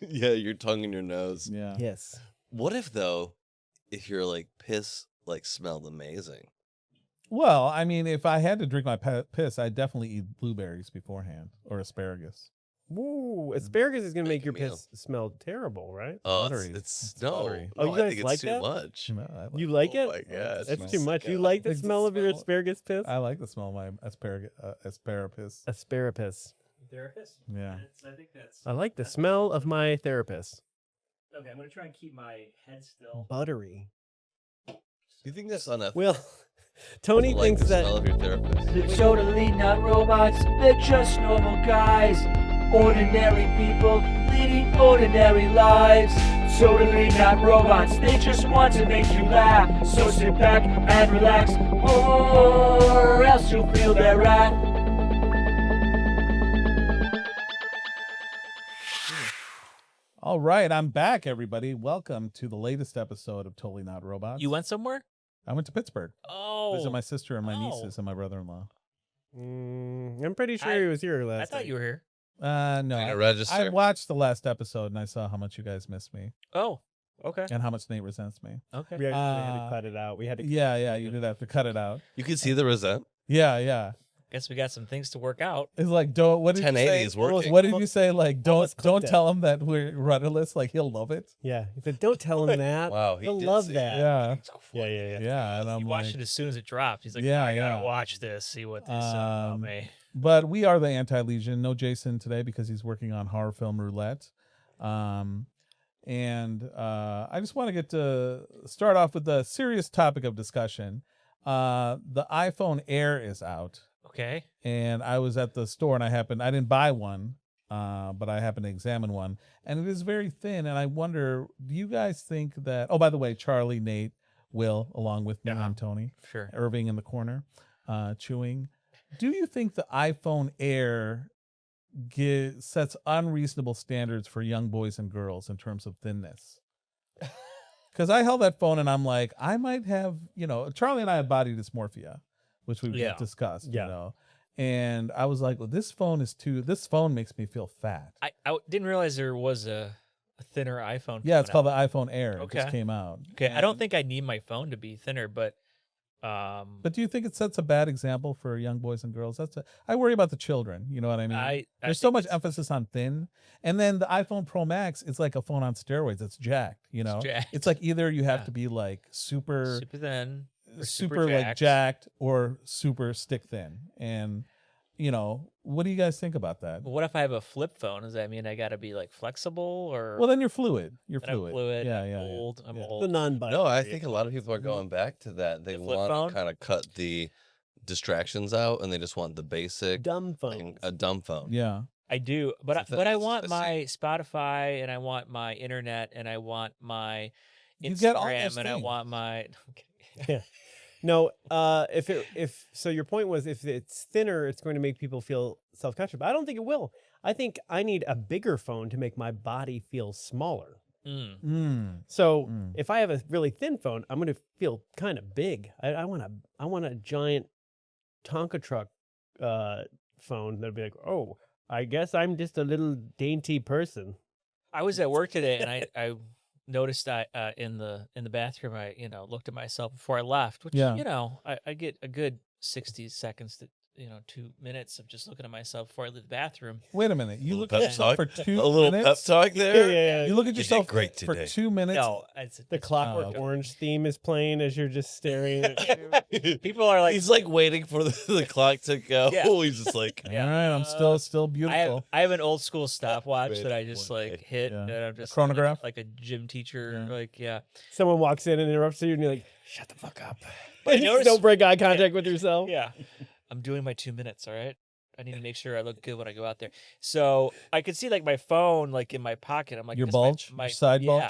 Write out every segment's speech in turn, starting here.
Yeah, your tongue in your nose. Yeah. Yes. What if though, if your like piss like smelled amazing? Well, I mean, if I had to drink my piss, I'd definitely eat blueberries beforehand or asparagus. Woo, asparagus is gonna Make make a your meal. piss smell terrible, right? Oh, Buttery. it's It's no. buttery. Oh, no, you I guys think it's like too that? much. No, I like, You like Oh it? my God, That's too smells much. You good. like the Thinks it smell of your smells- asparagus piss? I like the smell of my asparagus. Asparagus. Therapist? Yeah. I think that's. I like the smell of my therapist. Okay, I'm gonna try and keep my head still. Buttery. Do you think that's unethical? Well, Tony to like thinks the that. smell of your therapist. They're totally not robots, they're just normal guys. Ordinary people leading ordinary lives. Totally not robots, they just want to make you laugh. So sit back and relax, or else you'll feel their wrath. All right, I'm back, everybody. Welcome to the latest episode of Totally Not Robots. You went somewhere? I went to Pittsburgh. Oh, Visit my sister and my Oh. nieces and my brother-in-law. I'm pretty sure he was here last I thought night. you were here. No, Did I it register? watched the last episode and I saw how much you guys missed me Oh, okay, and how much Nate resents me. okay. We had to Uh, cut it out. We had to. Yeah, you did have to cut it out. You can see the resent. Yeah. Guess we got some things to work out. It's like, don't. What did you 1080 say? is working. What did you say? Like, don't Almost clipped it. tell him that we're rudderless. Like, he'll love it. Yeah. He said, don't tell him that. Wow, he He'll did love say that. Yeah, Yeah. And I'm He like, watched it as soon as it dropped. He's like, Yeah, I gotta yeah. watch this, see what this says about Um, me. but we are the Anti-Legion. No Jason today because he's working on horror film roulette. And I just want to get to start off with the serious topic of discussion. The iPhone Air is out. Okay. And I was at the store and I didn't buy one, but I happened to examine one, and it is very thin. And I wonder, do you guys think that? Oh, by the way, Charlie, Nate, Will, along with me, Yeah. I'm Tony, Sure. Irving in the corner, chewing. Do you think the iPhone Air sets unreasonable standards for young boys and girls in terms of thinness? Because I held that phone and I'm like, I might have, Charlie and I have body dysmorphia, which we've Yeah. discussed, Yeah. And I was like, well, this phone makes me feel fat. I didn't realize there was a thinner iPhone. Yeah, it's called coming the iPhone Air. It Okay. just came out. out. Okay, I don't And- think I need my phone to be thinner, but But do you think it sets a bad example for young boys and girls? I worry about the children. You know what I mean? There's so think much it's- emphasis on thin, and then the iPhone Pro Max is like a phone on steroids. It's jacked. jacked. It's like either you have Yeah. to be like super super thin, or super like jacked or super stick thin. And what do you guys think about that? But what if I have a flip phone? Does that mean I got to be like flexible or? Well, then you're fluid. You're that I'm fluid. fluid. Yeah, I'm yeah. old. I'm yeah. The old. non-binary. No, I think a lot of people are going back to that. They The flip want phone? to kind of cut the distractions out, and they just want the basic Dumb phone. a dumb phone. Yeah. I do, but So I that's- want that's- my Spotify and I want my internet and I want my You get all Instagram those and I things. want my. No, if so, your point was if it's thinner, it's going to make people feel self-conscious. But I don't think it will. I think I need a bigger phone to make my body feel smaller. Mm. So Mm. if I have a really thin phone, I'm going to feel kind of big. I want a giant Tonka truck phone that'd be like, oh, I guess I'm just a little dainty person. I was at work today and I noticed I in the bathroom I looked at myself before I left, which Yeah. I get a good 60 seconds to 2 minutes of just looking at myself before I leave the bathroom. Wait a minute. You Little look at pep yourself for talk. 2 A little pep minutes. talk there. You look at You did yourself great for today. 2 minutes. No, The Clockwork okay. Orange theme is playing as you're just staring at people are like, He's like waiting for the clock to go. Yeah. He's just like, All right, I'm still beautiful. I have an old school stopwatch Wait, that I just one like day. hit Yeah. and I'm just chronograph? like a gym teacher. Yeah. Like, yeah. someone walks in and interrupts you, and you're like, "Shut the fuck up!" But And you notice- don't break eye contact with yourself. Yeah. I'm doing my 2 minutes, all right? I need to make sure I look good when I go out there. So I could see like my phone like in my pocket. I'm like, Your this bulge? Your side bulge?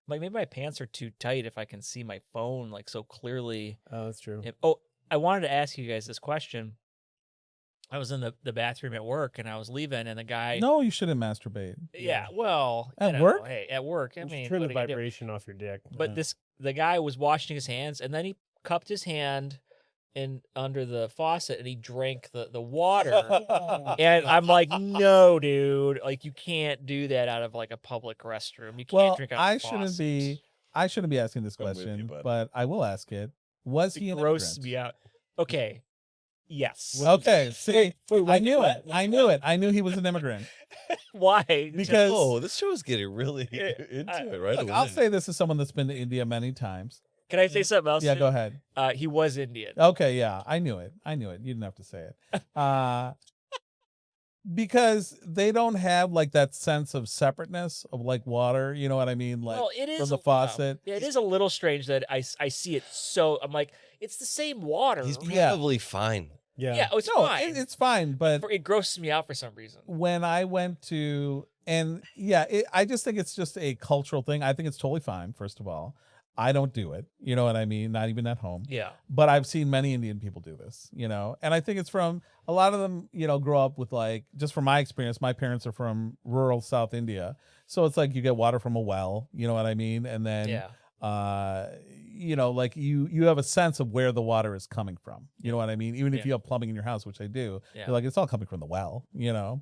Like maybe my pants are too tight if I can see my phone like so clearly. Oh, that's true. I wanted to ask you guys this question. I was in the bathroom at work and I was leaving and the guy. No, you shouldn't masturbate. Yeah, well, At you know, work? Hey, at work. I Just mean, turn what the are you gonna do? vibration off your dick. But the guy was washing his hands and then he cupped his hand under the faucet and he drank the water. And I'm like, no, dude, like you can't do that out of like a public restroom. You can't Well, drink out I of shouldn't faucets. be asking this I'm with you, question, bud. but I will ask it. Was he It an grosses immigrant? me out. Okay. Yes. Okay, see, Wait, I knew it. I knew it. I knew he was an immigrant. Why? Because Oh, this show is getting really Yeah, into it right look, away. I'll say this as someone that's been to India many times. Can I say something else? Yeah, go ahead. He was Indian. Okay, yeah, I knew it. You didn't have to say it. Because they don't have like that sense of separateness of like water. You know what I mean? Like Well, it is from the a- faucet. Yeah, it is a little strange that I see it. So I'm like, it's the same water. He's Yeah. probably fine. yeah, oh, it's no, fine. it's fine. But it grosses me out for some reason. when I went to, and yeah, I just think it's just a cultural thing. I think it's totally fine. First of all, I don't do it. You know what I mean? Not even at home. Yeah. But I've seen many Indian people do this, and I think it's from a lot of them, grow up with like, just from my experience, my parents are from rural South India. So it's like you get water from a well, you know what I mean? And then, Yeah. like you have a sense of where the water is coming from. You know what I mean? Even if Yeah. you have plumbing in your house, which I do, Yeah. you're like, it's all coming from the well,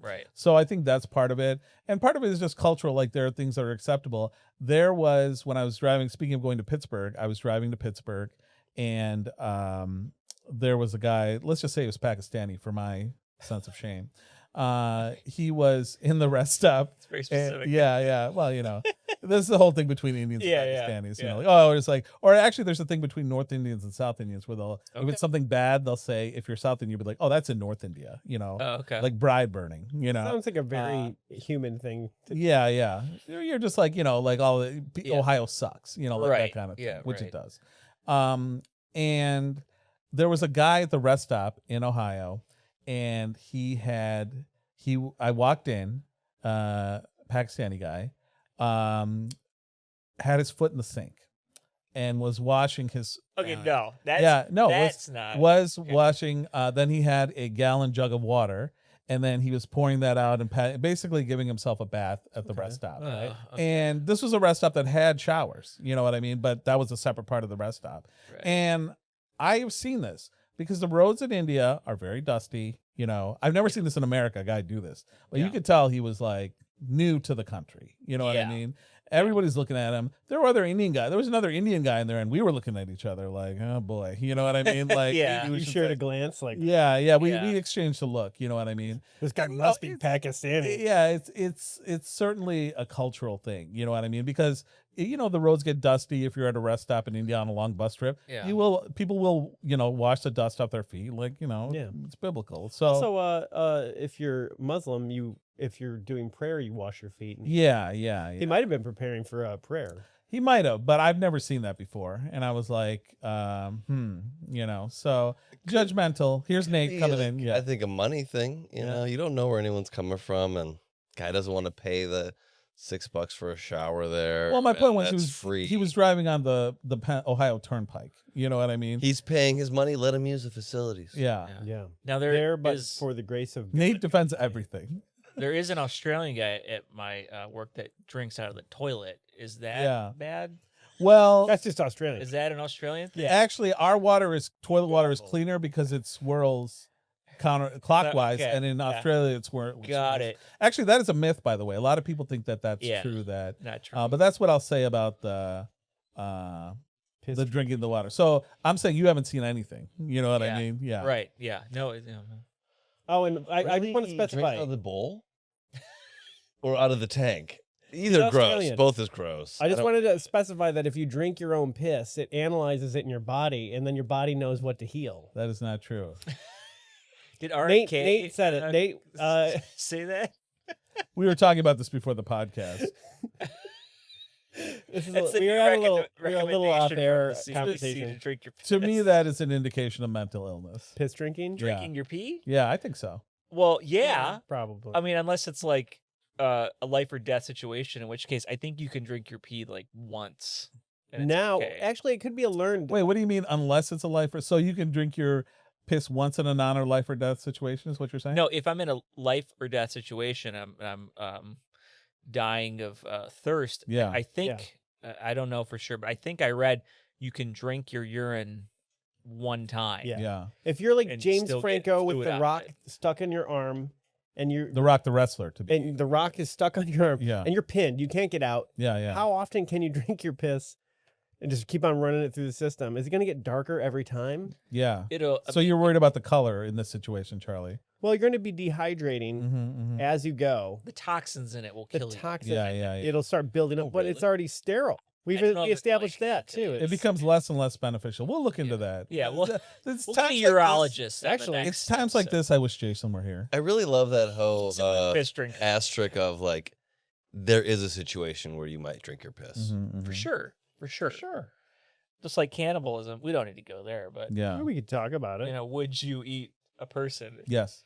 Right. So I think that's part of it. And part of it is just cultural. Like there are things that are acceptable. There was, when I was driving, speaking of going to Pittsburgh, I was driving to Pittsburgh and there was a guy, let's just say he was Pakistani for my sense of shame. He was in the rest stop. It's very And- specific. yeah. Well, this is the whole thing between Indians Yeah, and yeah, Pakistanis. yeah. Like, oh, it's like, or actually, there's a thing between North Indians and South Indians where they'll, if Okay. it's something bad, they'll say, if you're South Indian, you'll be like, oh, that's in North India, Oh, okay. like bride burning, Sounds like a very human thing. Yeah. You're just like, like all the Yeah. Ohio sucks, like Right. that kind of thing, Yeah, which right. it does. And there was a guy at the rest stop in Ohio, and I walked in, Pakistani guy, had his foot in the sink and was washing his Okay, no. That's was not washing, then he had a gallon jug of water, and then he was pouring that out and basically giving himself a bath at the rest stop. okay. And this was a rest stop that had showers, you know what I mean? But that was a separate part of the rest stop. Right. And I've seen this because the roads in India are very dusty. I've never seen this in America, a guy do this, but you Yeah. could tell he was like new to the country. You know what I Yeah. mean? Everybody's looking at him. There were other Indian guys. There was another Indian guy in there, and we were looking at each other like, oh boy, you know what I mean? Like, Yeah. he You was just shared a like- glance like yeah. We Yeah. exchanged a look. You know what I mean? this guy must be it's- Pakistani. Yeah, it's certainly a cultural thing. You know what I mean? Because the roads get dusty if you're at a rest stop in India on a long bus trip. Yeah. People will wash the dust off their feet. Like Yeah. it's biblical. So So, if you're Muslim, if you're doing prayer, you wash your feet. yeah. He might have been preparing for a prayer. He might have, but I've never seen that before. And I was like, so judgmental. Here's Nate Be, coming like, in. Yeah. I think a money thing. You don't know where anyone's coming from, and guy doesn't want to pay the $6 for a shower there. Well, my point was That's free. he was driving on the Ohio Turnpike. You know what I mean? He's paying his money. Let him use the facilities. Yeah. Yeah. Now There, but is- for the grace of Nate defends everything. there is an Australian guy at my work that drinks out of the toilet. Is that Yeah. bad? Well, that's just Australian. Is that an Australian thing? actually, our toilet water is cleaner because it swirls counterclockwise, Okay, and in yeah. Australia it's Got it. Actually, that is a myth, by the way. A lot of people think that that's Yeah. true. That, Not true. but that's what I'll say about the drinking the water. So I'm saying you haven't seen anything. You know what Yeah. I mean? Yeah. Right. Yeah. No. No. Oh, and I Really? want to You drink specify. out of the bowl or out of the tank. Either gross. Australian. Both is gross. I just don't- wanted to specify that if you drink your own piss, it analyzes it in your body, and then your body knows what to heal. That is not true. Did RK Nate said it. Nate, say that? We were talking about this before the podcast. this is That's the we new were having a little recommendation off from air the CDC to conversation. drink your To me, piss. that is an indication of mental illness. Piss drinking? Yeah. drinking your pee. Yeah, I think so. Well, yeah. Probably. I mean, unless it's like a life or death situation, in which case I think you can drink your pee like once. and it's now, okay. actually, it could be a learned. Wait, what do you mean? Unless it's a life or so you can drink your piss once in a non or life or death situation? Is what you're saying? No, if I'm in a life or death situation, I'm dying of thirst. Yeah. I think I don't know for sure, but I think I read you can drink your urine one time. Yeah. Yeah. If you're like And James still get Franco with fluid the out of rock it. stuck in your arm, and you're The Rock, the wrestler, to be. and the rock is stuck on your arm, Yeah. and you're pinned, you can't get out. Yeah, yeah. How often can you drink your piss and just keep on running it through the system? Is it going to get darker every time? Yeah. It'll So you're worried about the color in this situation, Charlie? Well, you're going to be dehydrating Mm-hmm. as you go. the toxins in it will The kill you. toxin, Yeah, yeah, yeah. it'll start building up, Oh, but it's really? already sterile. I don't know We if it's established like that killing too. you. It It's- becomes less and less beneficial. We'll look into that. Yeah, well, It's We'll times get a like this- urologist. Actually, It's times like this I wish Jason were here. I really love that whole piss drink. asterisk of like, there is a situation where you might drink your piss. Mhm, For mhm. sure. For sure. Sure. Just like cannibalism. We don't need to go there, but Yeah. we could talk about it. you know, would you eat a person? Yes.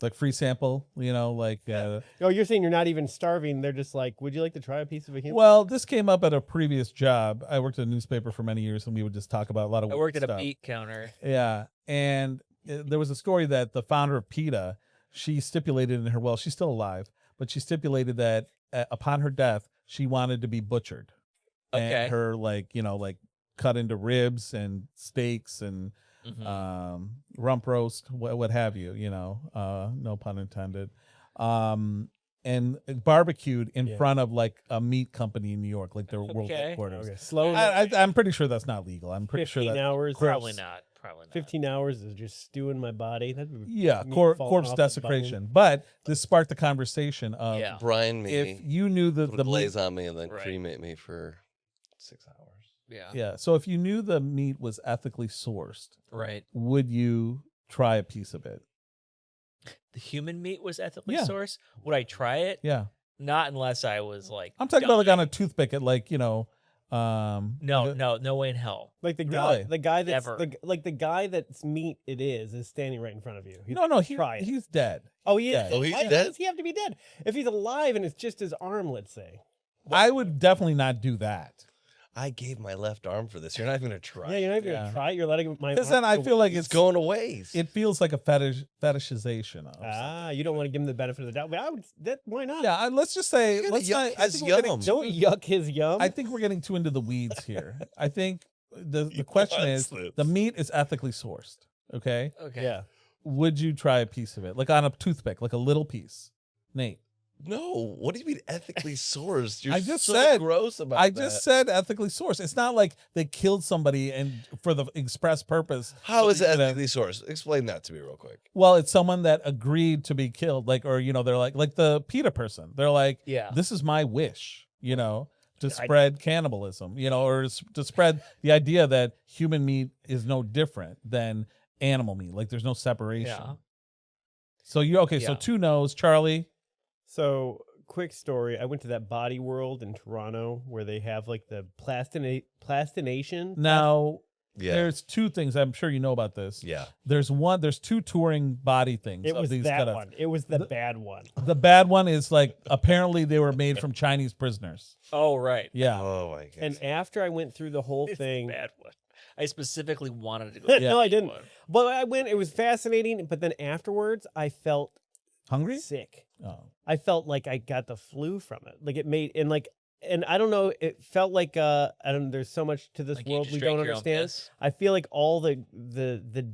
Like free sample, like Oh, you're saying you're not even starving. They're just like, would you like to try a piece of a human? well, this came up at a previous job. I worked at a newspaper for many years and we would just talk about a lot of I weird worked at a stuff. meat counter. Yeah. And there was a story that the founder of PETA, she stipulated in her will, she's still alive, but she stipulated that upon her death, she wanted to be butchered. Okay. And her like cut into ribs and steaks and Mhm. rump roast, what have you, no pun intended. And barbecued in Yeah. front of like a meat company in New York, like their world Okay. headquarters. Okay, slow. I'm pretty sure that's not legal. I'm pretty sure 15 that hours. Probably not. Probably not. 15 hours is just stewing my body. That'd be yeah, meat corpse falling off the desecration. But this sparked the conversation of Yeah. Brine me, if you knew put the a meat, glaze on me, and then Right. cremate me for 6 hours. Yeah. yeah, so if you knew the meat was ethically sourced, Right. would you try a piece of it? The human meat was ethically Yeah. sourced. Would I try it? Yeah, Not unless I was like. I'm talking about like on a toothpick at like No, no way in hell. like the Really? guy that's Ever. the guy that's meat it is standing right in front of you. He'd no, try it. he's dead. Oh, he is. Yeah. Oh, he's Why dead? does he have to be dead? If he's alive and it's just his arm, let's say. I would definitely not do that. I gave my left arm for this. You're not even gonna try. Yeah, you're not even Yeah. gonna try it. You're letting my. Because arm then I go- feel like It's going to waste. it feels like a fetishization of Ah, you don't want to give him the benefit of the doubt. But I would. Why not? yeah. Let's just say You're gonna let's yuck not. I his think, we're getting yum. too, Don't yuck his yum. I think we're getting too into the weeds here. I think the question is wants this. the meat is ethically sourced. Okay, Okay. Yeah. would you try a piece of it, like on a toothpick, like a little piece? Nate, No, what do you mean ethically sourced? You're I just so said- gross about I that. just said ethically sourced. It's not like they killed somebody and for the express purpose. How is it you know, ethically sourced? Explain that to me real quick. Well, it's someone that agreed to be killed, like, or they're like the PETA person. They're like, Yeah. this is my wish, to spread cannibalism, or to spread the idea that human meat is no different than animal meat. Like there's no separation. Yeah. So so Yeah. 2 no's, Charlie. So, quick story. I went to that Body World in Toronto where they have like the plastination. Now, Yeah. there's 2 things. I'm sure you know about this. Yeah. There's 2 touring body things. It of was these that cutouts. one. It was the bad one. The bad one is like apparently they were made from Chinese prisoners. Oh, right. Yeah. Oh my god. And after I went through the whole It's thing, a bad one. I specifically wanted to go. no, I didn't. One. But I went. It was fascinating. But then afterwards, I felt Hungry? sick. Oh. I felt like I got the flu from it. Like it made and I don't know. It felt like I don't. There's so much to this Like you world just we drank don't your own understand. piss? I feel like all the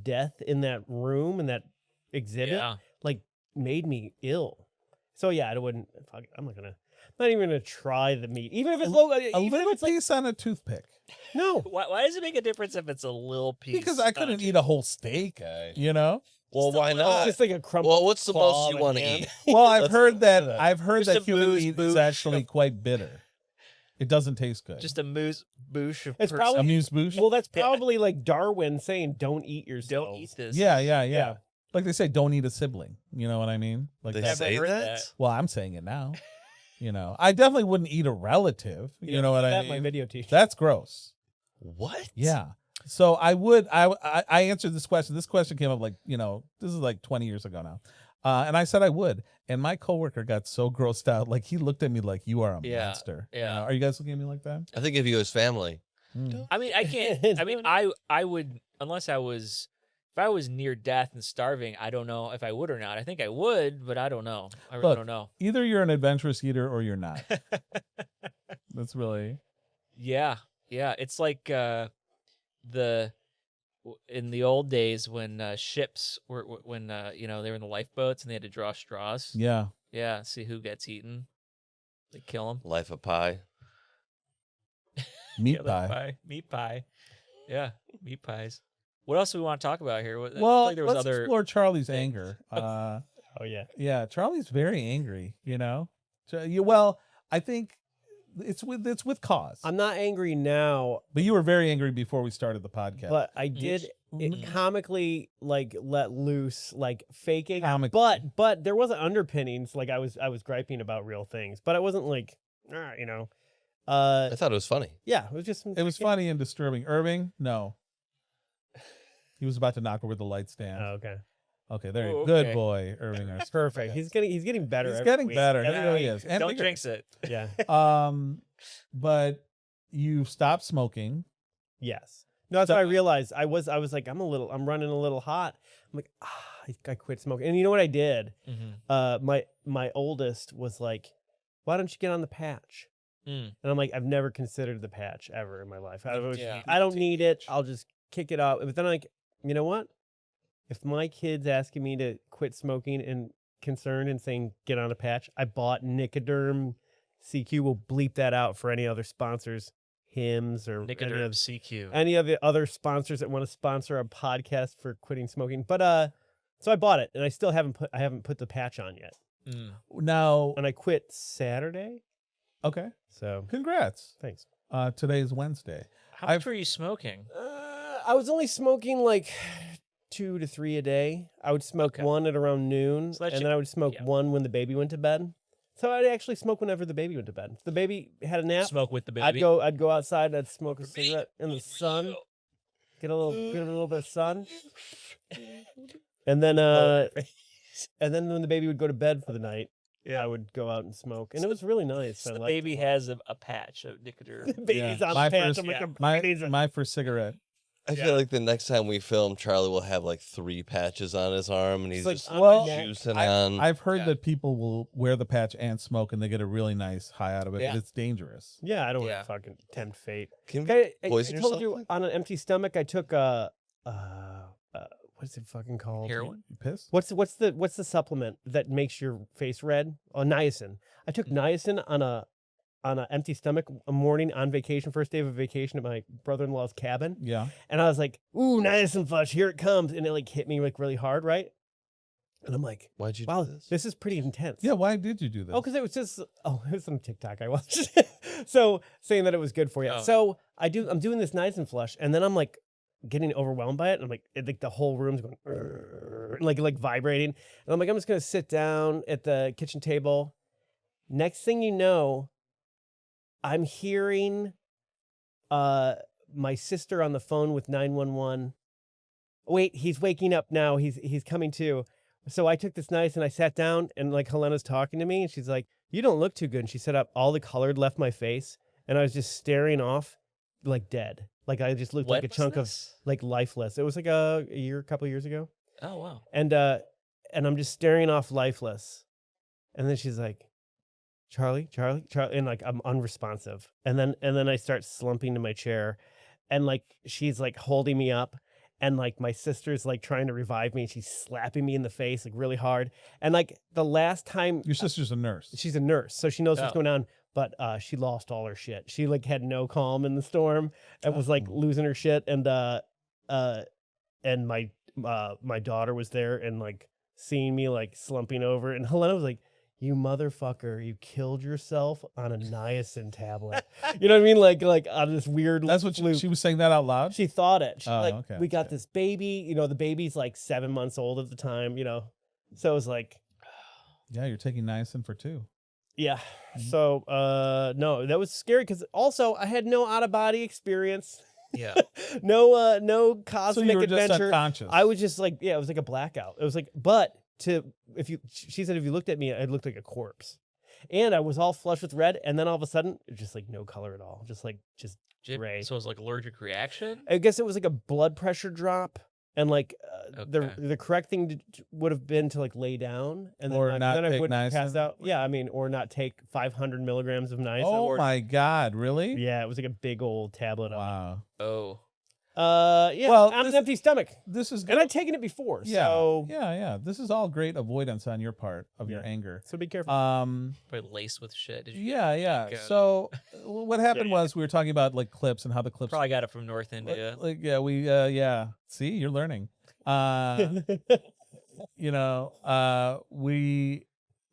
death in that room and that exhibit Yeah. like made me ill. So yeah, I wouldn't. Fuck, I'm not even gonna try the meat, even if it's low. A Even if little it's like piece on a toothpick. no. Why does it make a difference if it's a little piece? Because I couldn't eat a whole steak, Okay. Well, Well, why It's not? just like a crumb. Well, what's the claw most you of a want to hand. eat? Well, I've Let's heard go to that Just a human moose meat is boosh actually of- quite bitter. It doesn't taste good. Just a moose boosh of It's person. probably- amuse bouche. Well, that's probably like Darwin saying, "Don't eat yourself." Don't eat this. Yeah. Like they say, don't eat a sibling. You know what I mean? Like They that. say heard that? that. Well, I'm saying it now. I definitely wouldn't eat a relative. You know what I That my mean? video teacher. That's gross. What? Yeah. So I would. I answered this question. This question came up like this is like 20 years ago now, and I said I would. And my coworker got so grossed out, like he looked at me like you are a Yeah, monster. yeah. Are you guys looking at me like that? I think if you his family. Mm. I mean, I can't. I mean, I would unless I was. If I was near death and starving, I don't know if I would or not. I think I would, but I don't know. I really Look, don't know. Either you're an adventurous eater or you're not. That's really. Yeah, yeah. It's like the in the old days when ships were when you know, they were in the lifeboats and they had to draw straws. Yeah. Yeah, see who gets eaten. They kill them. Life of Pi. Meat pie. Meat pie. Yeah, meat pies. What else do we want to talk about here? I feel Well, like there was let's other. explore Charlie's things. anger. Oh yeah. Yeah, Charlie's very angry. You know. Well, I think it's with cause. I'm not angry now, But you were very angry before we started the podcast. but I did Mm-hmm. it comically like let loose, like faking. Comic- But there wasn't underpinnings. Like I was griping about real things, but I wasn't like, you know. I thought it was funny. Yeah, it was just. it was funny and disturbing. Irving, no. He was about to knock over the light stand. Oh, okay. Okay, there you Oh, Good okay. boy, Irving. Perfect. He's getting better. He's every getting week. better. He Every really week. is. And Don't bigger. jinx it. Yeah. But you stopped smoking. Yes. No, that's So- what I realized. I was like, I'm running a little hot. I'm like, I quit smoking. And you know what I did? Mm-hmm. My oldest was like, why don't you get on the patch? Mm. And I'm like, I've never considered the patch ever in my life. Yeah. I don't need it. I'll just kick it out. But then I'm like, you know what? If my kid's asking me to quit smoking and concerned and saying get on a patch, I bought Nicoderm CQ. We'll bleep that out for any other sponsors, Hims or Nicoderm CQ. any of the other sponsors that want to sponsor a podcast for quitting smoking. But so I bought it and I still haven't put the patch on yet. Mm. Now, And I quit Saturday. okay. So Congrats. thanks. Today's Wednesday. How much were you smoking? I was only smoking like 2 to 3 a day. I would smoke Okay. one at around noon, So that and should- then I would smoke yeah. one when the baby went to bed. So I'd actually smoke whenever the baby went to bed. If the baby had a nap, Smoke with the baby. I'd go outside. I'd smoke a cigarette in the sun, get a little bit of sun, and then and then when the baby would go to bed for the night, I would go out and smoke, and it was really nice. So I the liked baby has a patch of the Nicoderm. baby's Yeah. on My the patch. first- I'm like, yeah. My first cigarette. I feel like the next time we film, Charlie will have like 3 patches on his arm, and he's like, just on well, my neck. juicing I- on. I've heard Yeah. that people will wear the patch and smoke, and they get a really nice high out of it. Yeah. But it's dangerous. Yeah, I don't Yeah. want to fucking tempt fate. Can Okay, I poison told yourself you like on an empty stomach. I took what's it fucking called? Heroin? You piss? What's the supplement that makes your face red? Oh, niacin. I took niacin on a empty stomach a morning on vacation, first day of a vacation at my brother-in-law's cabin, Yeah. and I was like, "Ooh, niacin flush, here it comes!" And it like hit me like really hard, right? And I'm like, Why'd you "Wow, do this? this is pretty intense." Yeah. Why did you do this? Oh, because it was just it was some TikTok I watched. So saying that it was good for you. Oh. So I'm doing this niacin flush, and then I'm like getting overwhelmed by it. And I'm like the whole room's going "Rrrr," like vibrating. And I'm like, I'm just gonna sit down at the kitchen table. Next thing you know, I'm hearing my sister on the phone with 911. Wait, he's waking up now. He's coming to. So I took this nice and I sat down and like Helena's talking to me and she's like, "You don't look too good." And she set up all the color left my face and I was just staring off like dead. Like I just looked like a When was chunk of this? like lifeless. It was like a couple years ago. Oh wow. And I'm just staring off lifeless. And then she's like, Charlie, and like I'm unresponsive. And then I start slumping to my chair and like she's like holding me up and like my sister's like trying to revive me and she's slapping me in the face like really hard. And like the last time Your sister's a nurse. she's a nurse, so she knows what's Oh. going on, but she lost all her shit. She like had no calm in the storm and was like Oh. losing her shit and my daughter was there and like seeing me like slumping over and Helena was like, "You motherfucker, you killed yourself on a niacin tablet." You know what I mean? Like on this weird That's what fluke. she was saying that out loud. She thought it. She, Oh, like, okay. we got this baby, you know, the baby's like 7 months old at the time, you know. So it was like, Yeah, you're taking niacin for 2. yeah. Mhm. So no, that was scary because also I had no out of body experience. Yeah. No So cosmic you were just adventure. unconscious. I was just like, yeah, it was like a blackout. It was like, but she said if you looked at me, I looked like a corpse. And I was all flushed with red, and then all of a sudden, it was just like no color at all. Just gray. So it was like allergic reaction. I guess it was like a blood pressure drop, and like Okay. the correct thing would have been to like lay down and then Or I, not then I take wouldn't pass niacin? out. Yeah, I mean, or not take 500 milligrams of niacin. Oh my God! Really? Yeah, it was like a big old tablet. Of Wow. Oh. Yeah. Well, on this- an empty stomach, This is and I've taken it before. yeah, So yeah. This is all great avoidance on your part of your Yeah. anger. so be careful. Probably laced with shit. Did you Yeah. God. So what happened was we were talking about like clips and how the clips. probably got it from North India? Like, yeah, we See, you're learning.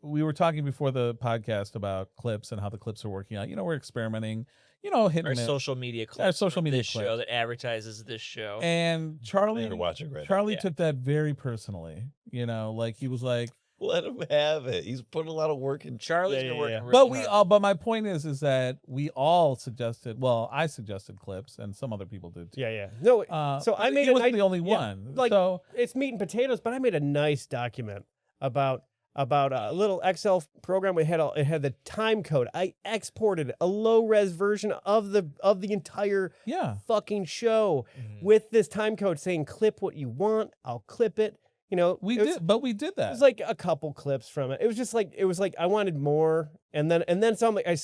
We were talking before the podcast about clips and how the clips are working out. We're experimenting. Hitting Our it. social media clips. Our social for media this show clips. that advertises this show. And Charlie You're watching right now. Charlie Yeah. took that very personally. Like he was like, Let him have it. He's put a lot of work in. Charlie's Yeah, been yeah, working yeah. really but hard. but my point is that we all suggested. Well, I suggested clips, and some other people did too. yeah. No, so I but made he a wasn't nice- the only yeah, one. like- so it's meat and potatoes, but I made a nice document about a little Excel program. It had the time code. I exported a low res version of the entire yeah, fucking show Mhm. with this time code saying clip what you want. I'll clip it. we it was- we did It that. was like a couple clips from it. It was like I wanted more, and then so I'm like, I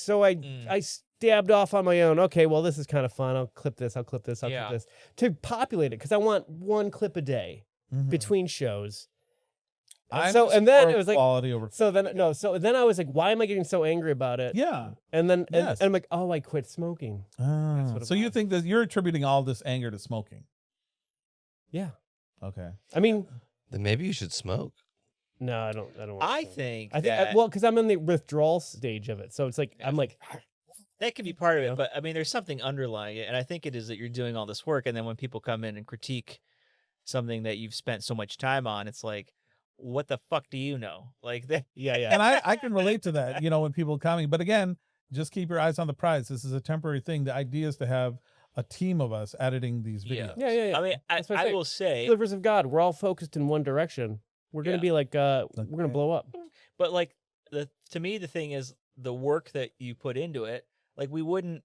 stabbed off on my own. Okay, well this is kind of fun. I'll clip this. I'll clip this. I'll Yeah. clip this to populate it because I want one clip a day Mhm. between shows. And I'm so just and then for it was like quality over. so then I was like, why am I getting so angry about it? Yeah. And then and, Yes. and I'm like, oh, I quit smoking. Ah, what it so you was. think that you're attributing all this anger to smoking? Yeah. Okay. I mean, Then maybe you should smoke. no, I don't. Want I to. think I think that well, because I'm in the withdrawal stage of it, so it's like Yeah. I'm like, that could be part of it, but I mean, there's something underlying it, and I think it is that you're doing all this work, and then when people come in and critique something that you've spent so much time on, it's like, what the fuck do you know? Like that. yeah. And I can relate to that, when people coming. But again, just keep your eyes on the prize. This is a temporary thing. The idea is to have a team of us editing these Yeah. videos. Yeah. I mean, That's what I I say. will say, Slivers of God. We're all focused in one direction. We're gonna Yeah. be like, we're gonna Okay. blow up. but like to me, the thing is the work that you put into it. Like we wouldn't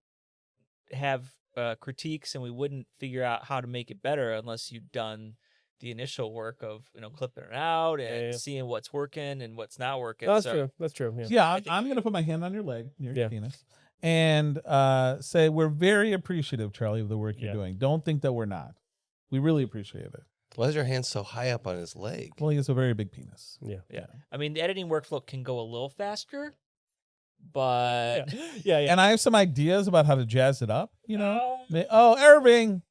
have critiques, and we wouldn't figure out how to make it better unless you'd done the initial work of clipping it out and Yeah. seeing what's working and what's not working. No, that's So- true. That's true. Yeah. Yeah, think- I'm going to put my hand on your leg, your Yeah. penis, and say we're very appreciative, Charlie, of the work you're Yeah. doing. Don't think that we're not. We really appreciate it. Why is your hand so high up on his leg? Well, he has a very big penis. Yeah. I mean, the editing workflow can go a little faster, but Yeah. And I have some ideas about how to jazz it up. Oh. Oh, Irving.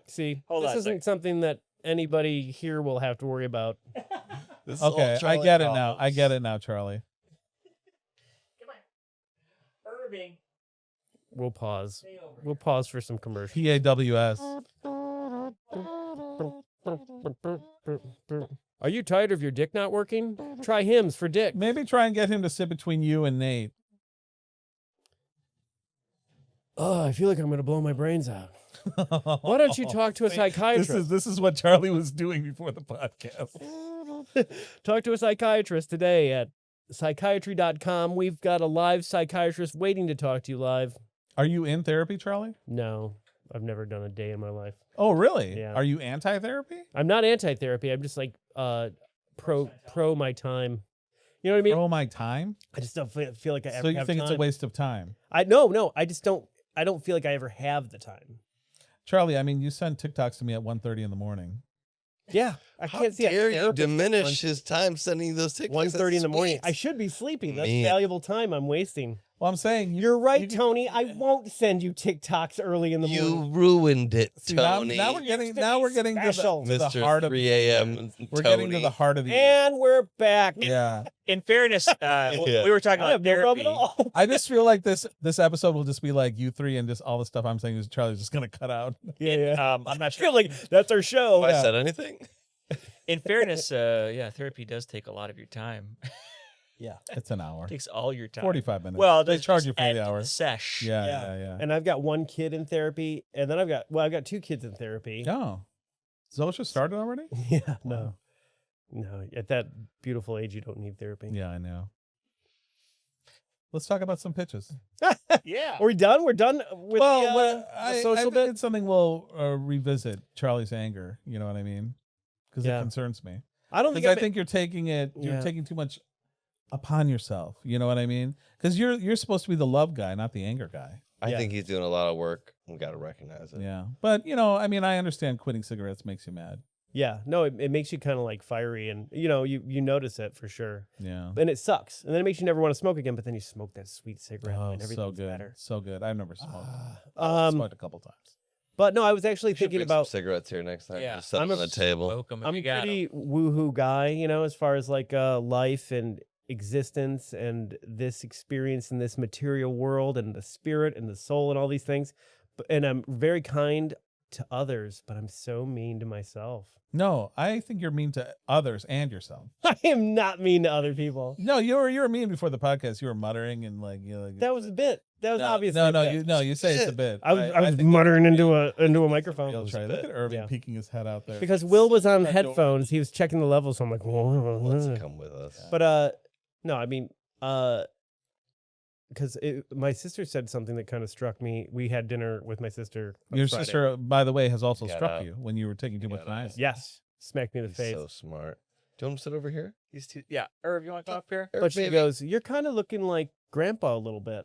See, Hold this on a isn't something that anybody here will have to worry about. This is all Okay, I Charlie get it now. I Collins. get it now, Charlie. Irving, We'll pause. stay over. We'll pause for some commercials. PAWS. Are you tired of your dick not working? Try hymns for dick. Maybe try and get him to sit between you and Nate. Oh, I feel like I'm gonna blow my brains out. Why don't you talk to a psychiatrist? This is what Charlie was doing before the podcast. Talk to a psychiatrist today at psychiatry.com. We've got a live psychiatrist waiting to talk to you live. Are you in therapy, Charlie? No, I've never done a day in my life. Oh, really? Yeah. Are you anti-therapy? I'm not anti-therapy. I'm just like pro my time. You know what I mean? Oh, my time. I just don't feel like I ever So you have think time. it's a waste of time? No. I don't feel like I ever have the time. Charlie, I mean, you send TikToks to me at 1:30 in the morning. Yeah, I How can't see a dare you therapist at diminish his time sending those TikToks? 1:30 in the morning. I That's should be sleeping. That's Man. valuable time I'm wasting. Well, I'm saying You're right, you can- Tony. I won't send you TikToks early in the You morning. ruined it, See, now, Tony. now we're getting to special. the Mr. heart of 3 a.m. we're getting to the heart of the And we're back. yeah. In fairness, Yeah. we were talking I about have no problem therapy. at all. I just feel like this episode will just be like you three, and just all the stuff I'm saying is Charlie's just gonna cut out. Yeah. I'm I not feel sure. like that's our show. Have I Yeah. said anything? In fairness, yeah, therapy does take a lot of your time. It's an hour, takes all your time. 45 minutes. Well, they that's charge just you for at the hour. sesh. Yeah. And I've got one kid in therapy, and then I've got two kids in therapy. Oh, Zosha started already? Yeah, Wow. no. At that beautiful age, you don't need therapy. Yeah, I know. Let's talk about some pitches. Yeah. Are we done? We're done with the I social think bit. it's something we'll revisit Charlie's anger. You know what I mean? Because Yeah. it concerns me. I don't Because think I think you're Yeah. taking too much upon yourself. You know what I mean? Because you're supposed to be the love guy, not the anger guy. I Yeah. think he's doing a lot of work. We got to recognize it. Yeah, but I mean, I understand quitting cigarettes makes you mad. Yeah, no, it makes you kind of like fiery, and you notice it for sure, Yeah. and it sucks, and then it makes you never want to smoke again. But then you smoke that sweet cigarette, Oh, and so everything's good, better. so good. I've never smoked. Um, Smoked a couple times. but no, I was actually Should thinking bring some about. cigarettes here next time. Yeah. Just set I'm them a- on the table. Smoke 'em if I'm you a got 'em. pretty woohoo guy, as far as like life and existence and this experience in this material world and the spirit and the soul and all these things. And I'm very kind to others, but I'm so mean to myself. No, I think you're mean to others and yourself. I am not mean to other people. No, you were mean before the podcast. You were muttering and like That was a bit. That was no, obviously no, a no, bit. you say it's a bit. I was think muttering into a real microphone try. Look at Irving Yeah. peeking his head out there. because Will was on That door. headphones. He was checking the levels. So I'm like, Wants to whoa. come with us. But no, I mean, because my sister said something that kind of struck me. We had dinner with my sister. on Your Friday. sister, by the way, has also Got struck out. you when you were taking too much Got out. nice. Yes, smacked me in the He's face. so smart. Do you want him to sit over here? These two, yeah. Irv, you want to come up here? But she Baby. goes, "You're kind of looking like Grandpa a little bit."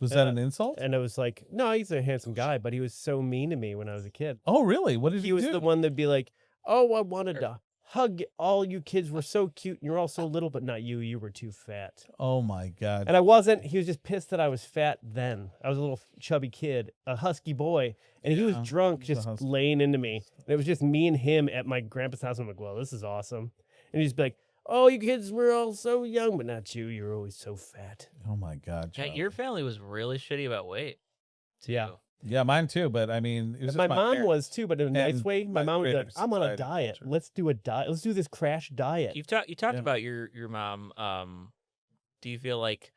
Was that Yeah. an insult? And I was like, "No, he's a handsome guy, but he was so mean to me when I was a kid. Oh, really? What did He you was do? the one that'd be like, "Oh, I wanted to hug all you kids. Were so cute. And you're all so little, but not you. You were too fat." Oh my god. And I wasn't. He was just pissed that I was fat then. I was a little chubby kid, a husky boy, and he was Yeah, drunk, he's a just husky. laying into me. And it was just me and him at my grandpa's house. I'm like, well, this is awesome. And he'd just be like, "Oh, you kids were all so young, but not you. You're always so fat." Oh my god. Yeah, Charlie. your family was really shitty about weight. Yeah. too. Yeah, mine too. But I mean, it was My just mom parents. was too, but in a nice and way. My my mom was like, greater "I'm on a society diet. culture. Let's do a diet. Let's do this crash diet." You talked Yeah. about your mom. Do you feel like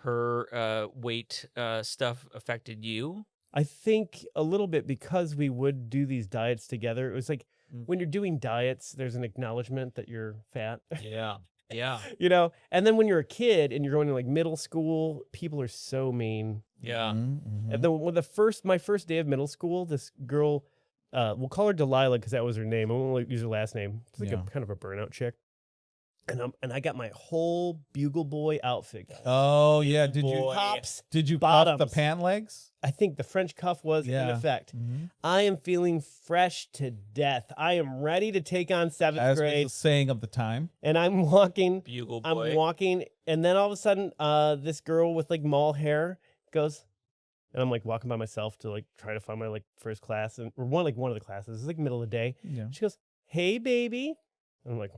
her weight stuff affected you? I think a little bit because we would do these diets together. It was like Mm. when you're doing diets, there's an acknowledgement that you're fat. Yeah. Yeah. And then when you're a kid and you're going to like middle school, people are so mean. Yeah. Mhm, mhm. And then when my first day of middle school, this girl, we'll call her Delilah because that was her name. I won't like, use her last name. It's like Yeah. a kind of a burnout chick. And I got my whole Bugle Boy outfit. Oh yeah. Did you Boy. Tops. did you cuff the bottoms. pant legs? I think the French cuff was in Yeah. effect. Mhm. I am feeling fresh to death. I am ready to take on seventh As was grade, the saying of the time. and I'm walking. Bugle boy. I'm walking, and then all of a sudden, this girl with like mall hair goes, and I'm like walking by myself to like try to find my like first class, or one of the classes. It's like middle of the day. Yeah. She goes, "Hey, baby," and I'm like,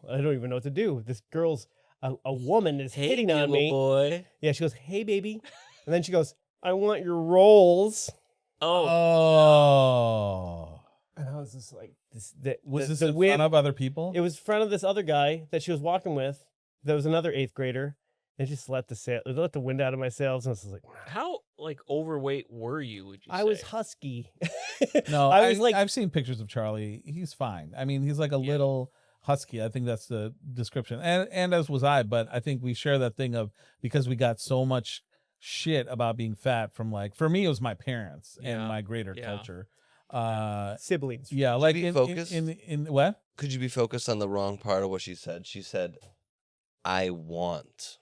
I don't even know what to do. This girl's a woman is Hey, hitting on Bugle me. boy. Yeah, she goes, "Hey, baby," and then she goes, "I want your rolls." Oh. Oh. And I was just like, "This Was this the in wind- front of other people? It was in front of this other guy that she was walking with. There was another 8th grader. And just let the wind out of my sails. And I was like, How like overweight were you? Would you? I was say? husky. No, I was like, I've seen pictures of Charlie. He's fine. I mean, he's like a Yeah. little husky. I think that's the description. And as was I, but I think we share that thing of because we got so much shit about being fat from like for me it was my parents and Yeah. my greater Yeah. culture. siblings. Yeah, like be in focused? in what? Could you be focused on the wrong part of what she said? She said, "I want."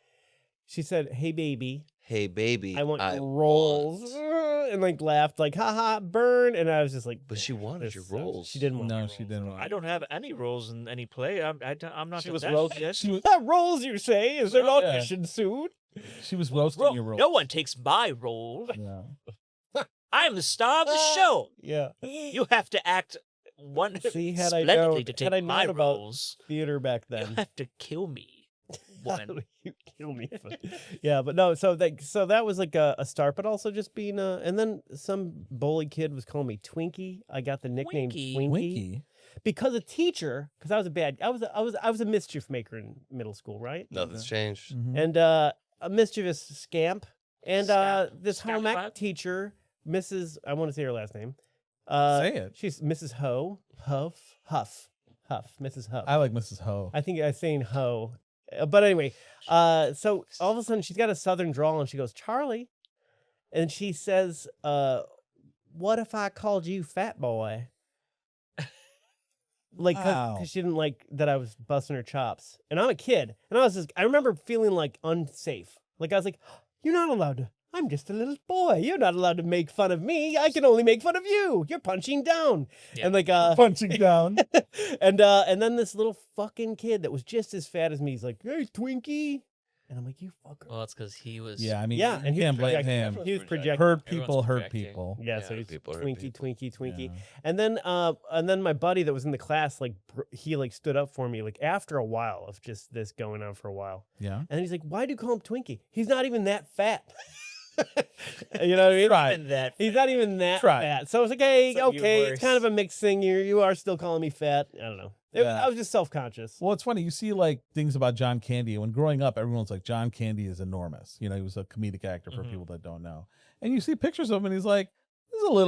She said, "Hey, baby, Hey, baby. I want your rolls." want." And like laughed, like, haha, burn. And I was just like, But she wanted this your sucks. rolls. She didn't want No, my she rolls. didn't. I don't have any roles in any play. I'm not. She the was best roasting. yet. She was, That rolls, you say? Is there an Yeah. audition soon? she was roasting Ro- your role. No one takes my role. Yeah. I am the star of the show. Yeah. You have to act one See, had I splendidly known- to take had I my known about roles. Theater back You then. have to kill me, woman. You kill me. Yeah, but no, so that was like a start, but also just being and then some bully kid was calling me Twinkie. I got the nickname Twinkie? Twinkie, Winky. because a teacher, because I was a mischief maker in middle school, right? Nothing's changed. Mhm. And a mischievous scamp, and Scamp. this home Scamp ec bug? teacher, Mrs. I want to say her last name. Say it. She's Mrs. Huff, Mrs. Huff. I like Mrs. Ho. I think I was saying Ho. But anyway, so all of a sudden she's got a southern drawl and she goes, "Charlie," and she says, "What if I called you fat boy?" Like, Wow. because she didn't like that I was busting her chops. And I'm a kid. And I remember feeling like unsafe. Like I was like, "You're not allowed to. I'm just a little boy. You're not allowed to make fun of me. I can only make fun of you. You're punching down. Yeah. And like Punching down. and then this little fucking kid that was just as fat as me, he's like, "Hey, Twinkie," and I'm like, "You fucker." Well, it's because he was. Yeah, I mean, Yeah, you and he can't blame projected- him. He was projecting. Hurt Everyone's people, hurt projecting. people. Yeah, Yeah, so he's people hurt Twinkie, people. Twinkie. Yeah. And then my buddy that was in the class, like he like stood up for me, like after a while of just this going on for a while. Yeah. And he's like, "Why do you call him Twinkie? He's not even that fat." You know what I mean? Right. And that. He's not even that Try. fat. So I was like, hey, Some okay, humorous. it's kind of a mixed thing. You are still calling me fat. I don't know. Yeah. I was just self-conscious. Well, it's funny. You see like things about John Candy. When growing up, everyone's like, John Candy is enormous. You know, he was a comedic actor for Mhm. people that don't know. And you see pictures of him and he's like,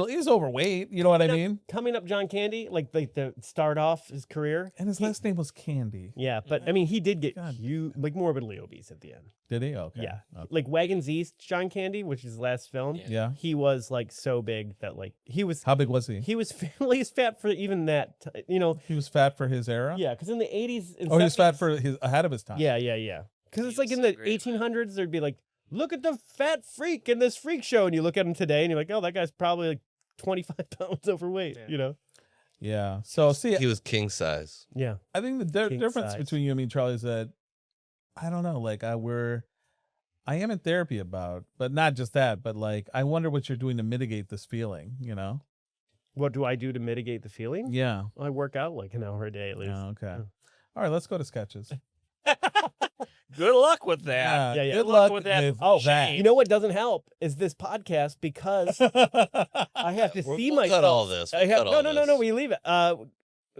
he's overweight. You know what I mean? Coming up John Candy, like the start off his career. And his last name was Candy. Yeah, but I mean, he did get God. huge, like morbidly obese at the end. Did he? Okay. Yeah. Okay. Like Wagons East, John Candy, which is his last film. Yeah. Yeah. He was like so big that like he was How big was he? he was he's fat for even that you know. He was fat for his era? Yeah, because in the 80s. And Oh, he was fat 70s for his ahead of his time. Yeah. Because He it's like was in so the great, man. 1800s, there'd be like, look at the fat freak in this freak show, and you look at him today, and you're like, oh, that guy's probably like 25 pounds overweight. Yeah. You know? Yeah. So see, He was king size. Yeah. I think the King difference size. between you and me, Charlie, is that I don't know. Like I am in therapy about, but not just that, but like I wonder what you're doing to mitigate this feeling. You know? What do I do to mitigate the feeling? Yeah. I work out like an hour a day at least. Yeah. Okay. Yeah. All right. Let's go to sketches. Good luck with that. Yeah, yeah. Good Good luck luck with that. Oh, that. You know what doesn't help is this podcast because I have to see We'll myself. cut all this. I We'll have, cut no, all no, no, no. this. We leave it. I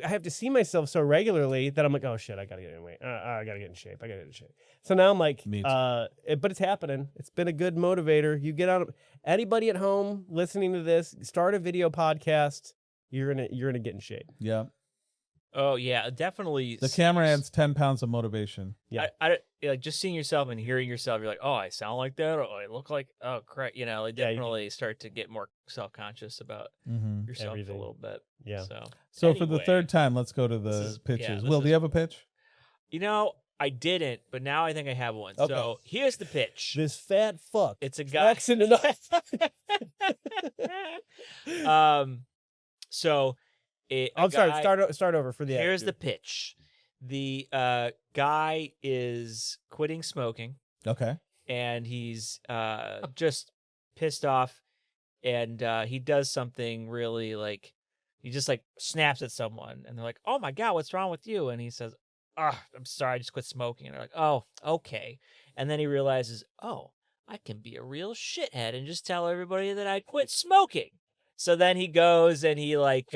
have to see myself so regularly that I'm like, oh shit, I gotta get in weight. I gotta get in shape. I gotta get in shape. So now I'm like, Me too. but it's happening. It's been a good motivator. You get out. Anybody at home listening to this, start a video podcast. You're gonna get in shape. Yeah. Oh yeah, definitely. The camera adds 10 pounds of motivation. Yeah. I like just seeing yourself and hearing yourself. You're like, oh, I sound like that. Or I look like. Oh, crap. You know, like Yeah, you- definitely start to get more self-conscious about Mm-hmm. yourself Everything. a little bit. Yeah. So for the Anyway, third time, let's go to this the is- pitches. yeah, this Will, do is- you have a pitch? You know, I didn't, but now I think I have one. Okay. So here's the pitch. This fat fuck. It's a guy. Flexing it up. So I'm sorry. Start over for the. Here's actor. the pitch. The guy is quitting smoking, Okay. and he's just pissed off, and he does something really like he just like snaps at someone, and they're like, "Oh my god, what's wrong with you?" And he says, "Ah, I'm sorry, I just quit smoking." And they're like, "Oh, okay." And then he realizes, "Oh, I can be a real shithead and just tell everybody that I quit smoking." So then he goes and he like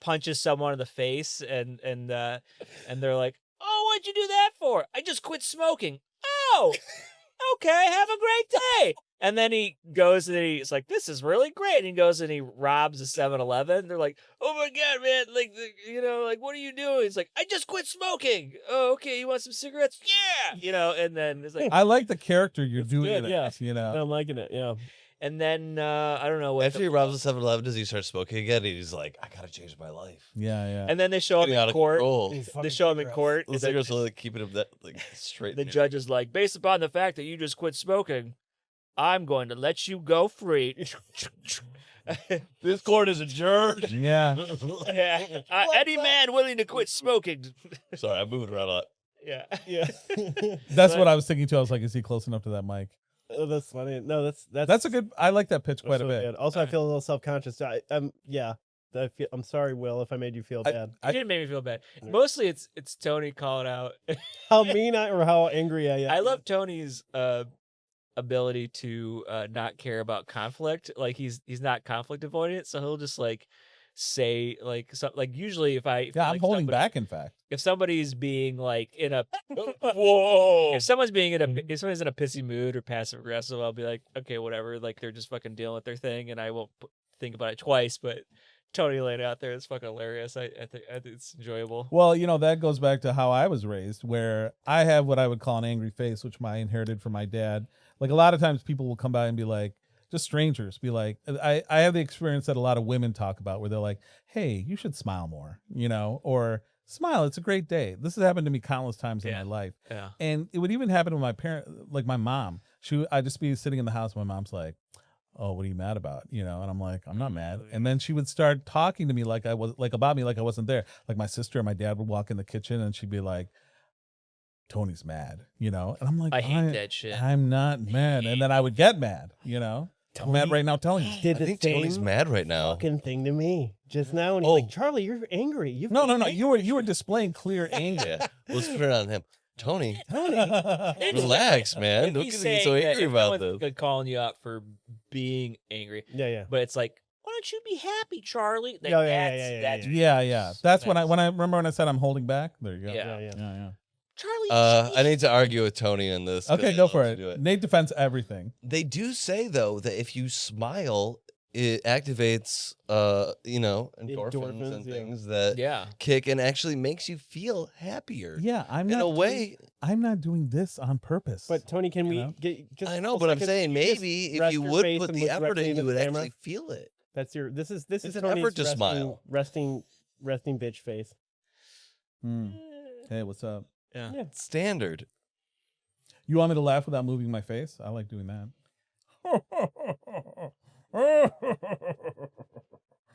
punches someone in the face, and they're like, "Oh, what'd you do that for?" "I just quit smoking." "Oh, okay, have a great day." And then he goes and he's like, "This is really great." And he goes and he robs a 7-Eleven. They're like, "Oh my god, man! Like, like, what are you doing?" He's like, "I just quit smoking." "Oh, okay. You want some cigarettes?" "Yeah." And then it's like, I like the character you're It's doing. good, it, yeah. You know. I'm liking it. Yeah. and then I don't know what. After he robs the 7-Eleven, does he start smoking again? And he's like, I gotta change my life. Yeah. Yeah. And then they show him Getting out in of court. control. They show him in court. The and cigarettes are like keeping him that like straight. the judge is like, "Based upon the fact that you just quit smoking, I'm going to let you go free." This court is adjourned. yeah. Yeah. Any man willing to quit smoking. Sorry, I'm moving around a lot. Yeah. Yeah. That's what I was thinking too. I was like, is he close enough to that mic? Oh, that's funny. No, That's a good. I like that pitch quite a really bit. good. Also, I feel a little self-conscious. I'm sorry, Will, if I made you feel bad. It didn't make me feel bad. Mostly it's Tony calling out. How mean or how angry I am. I love Tony's ability to not care about conflict. Like he's not conflict avoidant, so he'll just like say like usually if I Yeah, I'm like, holding somebody- back. In fact. if somebody's being like in a Whoa! if someone's if someone's in a pissy mood or passive aggressive, I'll be like, okay, whatever. Like they're just fucking dealing with their thing, and I won't think about it twice. But Tony laying it out there is fucking hilarious. I think it's enjoyable. Well, that goes back to how I was raised, where I have what I would call an angry face, which I inherited from my dad. Like a lot of times people will come by and be like, just strangers be like, I have the experience that a lot of women talk about where they're like, hey, you should smile more, or smile. It's a great day. This has happened to me countless times in Yeah. my life. Yeah. And it would even happen with my parent, like my mom. I'd just be sitting in the house. My mom's like, "Oh, what are you mad about?" And I'm like, "I'm not mad." And then she would start talking to me like about me, like I wasn't there. Like my sister and my dad would walk in the kitchen, and she'd be like, "Tony's mad," And I'm like, I hate that shit. I'm not mad. And then I would get mad. I'm mad right now telling you. Did I the think same Tony's mad right now. fucking thing to me just now, and he's like, "Charlie, you're angry." No. You were displaying clear anger. Yeah, let's put it on him. Tony, It's relax, man. If Don't he's get so saying that, angry if about someone's this. calling you out for being angry, Yeah. but it's like, why don't you be happy, Charlie? Like, Yeah. that's Yeah. That's when I remember when I said I'm holding back. There you go. Yeah. Yeah. Charlie. you should I be need to argue with Tony on this. 'cause Okay, I go love for to it. do Nate defends everything. They do say though that if you smile, it activates, endorphins Endorphins, and yeah. things that Yeah. kick and actually makes you feel happier. Yeah, I'm in not a way. I'm not doing this on purpose. But Tony, can we know? get just? I a know, full but I'm second? saying Can you just maybe if rest you your would face put and the look effort directly in, into you would the camera? actually feel it. That's your. This is It's an Tony's effort to resting, smile. resting bitch face. Hey, what's up? Yeah. It's standard. You want me to laugh without moving my face? I like doing that.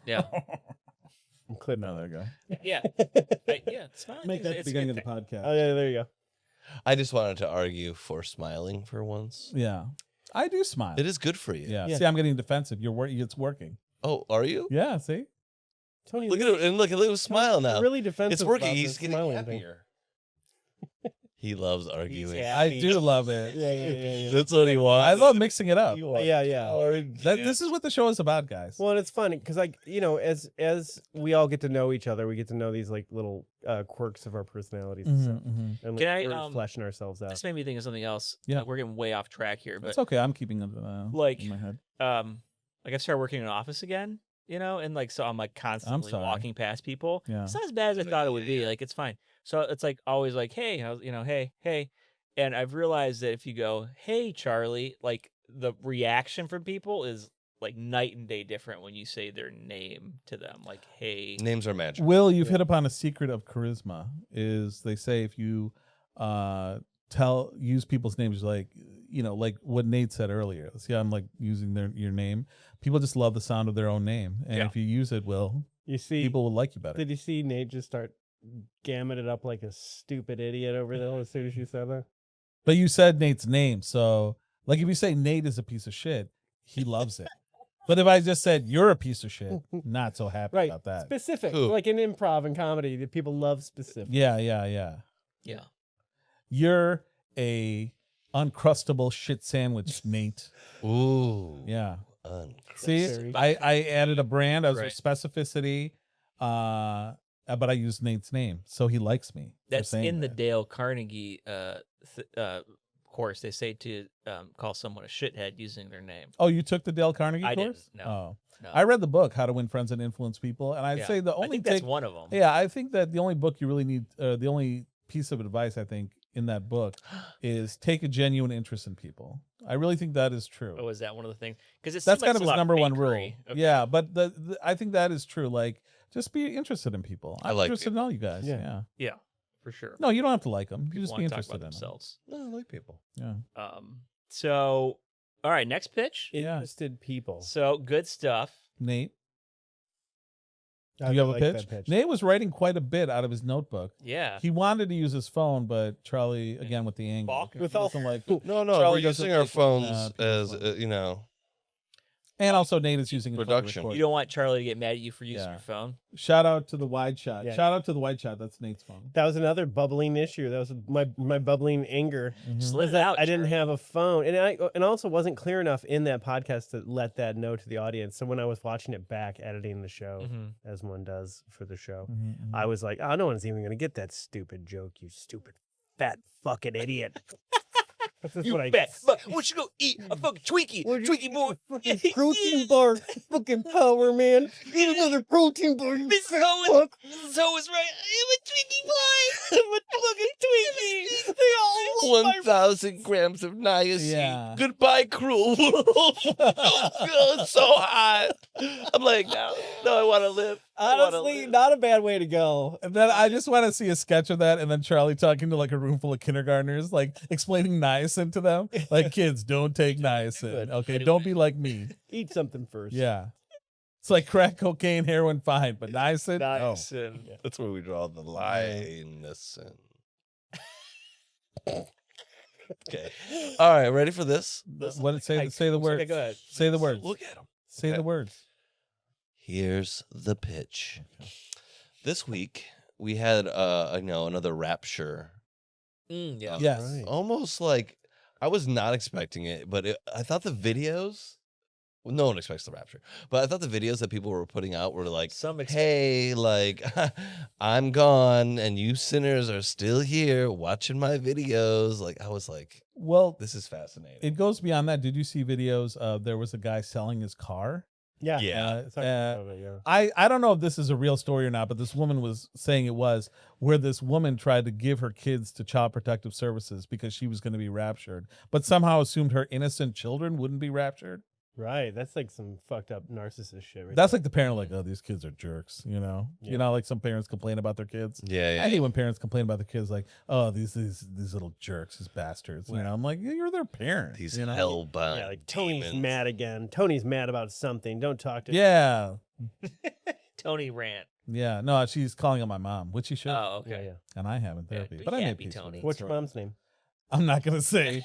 Yeah. Clip. No, there you go. Yeah. Yeah. Smiling Make is- that the it's a beginning of good the thing. podcast. Oh yeah, there you go. I just wanted to argue for smiling for once. Yeah, I do smile. It is good for you. Yeah. Yeah. See, I'm getting defensive. It's working. Oh, are you? Yeah. See. Tony, Look at him and look at him smile now. Really defensive. It's working. about He's this getting smiling thing. happier. He loves arguing. Yeah. I do love it. Yeah. That's what he wants. I love mixing it up. Yeah. This is what the show is about, guys. Well, and it's funny because, as we all get to know each other, we get to know these like little quirks of our personalities and stuff, and like, Can I, we're fleshing ourselves out. This made me think of something else. Yeah. We're getting way off track here, but It's okay. I'm keeping it Like, in my head. like I started working in an office again, and like so I'm like constantly sorry. walking past people. Yeah. It's not as bad as I thought it would be. Like it's fine. So it's like always like, hey, how's hey. And I've realized that if you go, hey Charlie, like the reaction from people is like night and day different when you say their name to them. Like, hey. Names are magic. Will, you've hit upon a secret of charisma. Is they say if you use people's names like like what Nate said earlier. See, I'm like using your name. People just love the sound of their own name, and Yeah. if you use it, Will, You see, people will like you better. did you see Nate just start gamming it up like a stupid idiot over there as soon as you said that? But you said Nate's name, so like if you say Nate is a piece of shit, he loves it. But if I just said you're a piece of shit, not so happy Right. about that. Specific, Who? like in improv and comedy, that people love specific. Yeah. Yeah. You're a uncrustable shit sandwich, Nate. Ooh. Yeah. Uncrustable. See, Very- I added a brand as Right. a specificity, but I used Nate's name, so he likes me. for That's saying in the that. Dale Carnegie course. They say to call someone a shithead using their name. Oh, you took the Dale Carnegie I course? didn't, no. Oh, No. I read the book, How to Win Friends and Influence People, and I'd Yeah. say the I only think that's one of them. Yeah, I think that the only book you really need, the only piece of advice I think in that book is take a genuine interest in people. I really think that is true. Oh, is that one of the things? Because it's That's kind of his number one rule. Okay. Yeah, but I think that is true. Like, just be interested in people. I I'm like interested in all you guys. Yeah. Yeah. Yeah, for sure. No, you don't have to like them. You People just want be to talk interested about in them. themselves. No, I like people. Yeah. So, all right, next pitch. Yeah. Interested people. So good stuff. Nate, I do you have like a that pitch? Nate was writing quite a bit out of his notebook. Yeah. He wanted to use his phone, but Charlie, again with the angle, Balk. With he all- doesn't like. No, Charlie we're doesn't using our like, phones people's as, phones. And also, Nate is using a phone to Production. record. You don't want Charlie to get mad at you for using Yeah. your phone. Shout out to the wide shot. Yeah. Shout out to the wide shot. That's Nate's phone. That was another bubbling issue. That was my bubbling anger. Just Mhm. let it out. I didn't Charlie. have a phone, and I also wasn't clear enough in that podcast to let that know to the audience. So when I was watching it back, editing the show, Mhm. as one does for the show, Mhm, I was like, "Oh, no one's even gonna get that stupid joke, you stupid fat fucking idiot." That's just You what I bet. But what you go eat? A fucking Twinkie. Twinkie boy. Fucking protein bar, fucking power man. Eat another protein bar. You Mrs. fat Ho fuck. was right. I'm a Twinkie boy. I'm a fucking Twinkie. They all love my 1,000 grams of niacin. Yeah. Goodbye, cruel world. Oh, it's so hot. I'm like, no, I want to live. Honestly, not a bad way to go. And then I just want to see a sketch of that, and then Charlie talking to like a room full of kindergartners, like explaining niacin to them. Like, kids, don't take niacin. Good. Okay, don't be like me. Eat something first. Yeah. It's like crack cocaine, heroin, fine, but niacin? No. Nice. And That's where we draw the line. Listen. Okay. All right. Ready for this? What say the Okay, words. go ahead. Say the words. Look at him. Say the words. Here's the pitch. This week we had another Rapture. Yeah. Yes. Right. Almost like I was not expecting it, but I thought the videos. Well, no one expects the Rapture, but I thought the videos that people were putting out were like, Some expect- "Hey, like I'm gone and you sinners are still here watching my videos." Like I was like, Well, "This is fascinating." it goes beyond that. Did you see videos of there was a guy selling his car? Yeah. Yeah. Talk about it, yeah. I don't know if this is a real story or not, but this woman was saying it was, where this woman tried to give her kids to Child Protective Services because she was going to be raptured, but somehow assumed her innocent children wouldn't be raptured. Right. That's like some fucked up narcissist shit. Right That's like the parent, like, oh, these kids are jerks, you know? Yeah. You know, like some parents complain about their kids. Yeah, I hate when parents complain about their kids, like, oh, these little jerks, these bastards. You know, I'm like, you're their parent. These you know? hellbound. Yeah, like Tony's demons. mad again. Tony's mad about something. Don't talk to Yeah. Tony rant. Yeah. No, she's calling on my mom, which she should. Oh, Yeah, okay. yeah. And I have in therapy. be but I made happy, peace with Tony. it. What's your mom's name? I'm not going to say.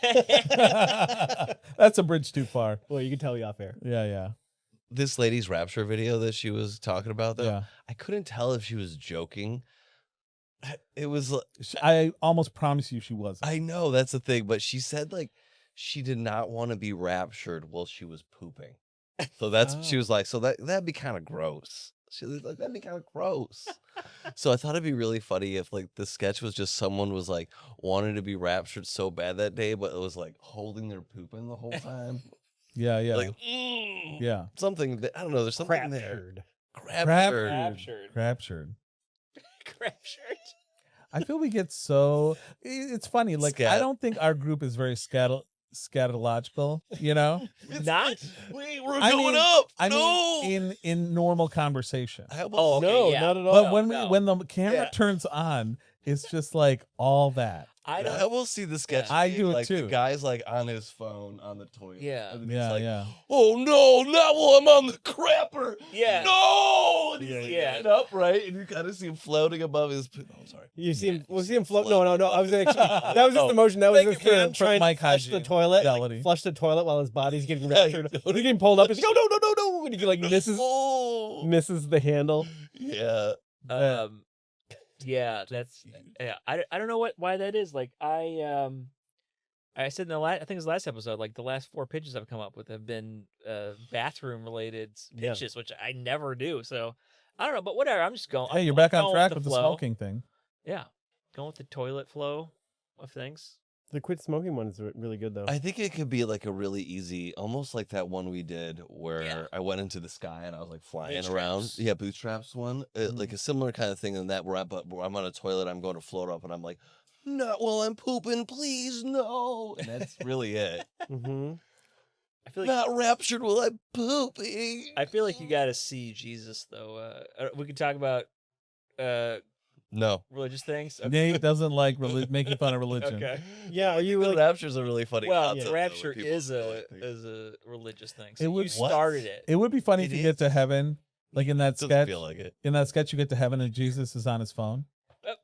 That's a bridge too far. Well, you can tell me off air. Yeah. This lady's Rapture video that she was talking about, though, Yeah. I couldn't tell if she was joking. It was. I almost promise you she wasn't. I know that's the thing, but she said like she did not want to be raptured while she was pooping. So that's she was like, so that'd be kind of gross. She was like, that'd be kind of gross. So I thought it'd be really funny if like the sketch was just someone was like wanting to be raptured so bad that day, but it was like holding their poop in the whole time. Yeah. Like Yeah. something that I don't know. There's something there. Craptured. Raptured. Raptured. Raptured. I feel we get so. It's funny. Like, I Scat. don't think our group is very scatological, you know? Not. Wait, we're I going mean- up. I no. mean, in normal conversation. How about Oh, okay, No, yeah. not at all. But no, when no. when the camera Yeah. turns on, it's just like all that. I don't. I will see the sketch. I being, do it like, too. The guy's like on his phone on the toilet. Yeah. And then he's Yeah, like, yeah. oh no, not while I'm on the crapper. Yeah. No. And he's Yeah, like, yeah. getting up, right? And you kind of see him floating above his. Oh, sorry. You see him? Yeah. We'll see him float. No. I was actually. That was just Oh, the motion. That was thank just you for him trying Mike to flush the hygiene. toilet. Fidelity. Flush the toilet while his body's getting Yeah, raptured. totally. He's getting pulled up. He's like, no, and he like misses Oh. the handle. Yeah. Yeah, that's yeah. I don't know why that is. Like I said in the last, I think it was the last episode. Like the last 4 pitches I've come up with have been bathroom related Yeah. pitches, which I never do. So I don't know, but whatever. I'm just going. Hey, I'm you're back on going track with the flow. smoking thing. Yeah, going with the toilet flow of things. The quit smoking one is really good though. I think it could be like a really easy, almost like that one we did where Yeah. I went into the sky and I was like flying Bootstraps. around. Yeah, bootstraps one. Like a similar kind of thing in that where I'm on a toilet, I'm going to float up and I'm like, not while I'm pooping, please, no. And that's really it. Mm-hmm. I feel like Not raptured while I'm pooping. I feel like you got to see Jesus though. We could talk about No. religious things. Nate doesn't like making fun of religion. Okay. Yeah, are you The really? rapture's a really funny Well, concept, though, where rapture people is go a like things. is a religious thing. It So would- you What? started it. It would be funny It if you get to is. heaven, like in that Doesn't sketch. feel like it. In that sketch, you get to heaven and Jesus is on his phone.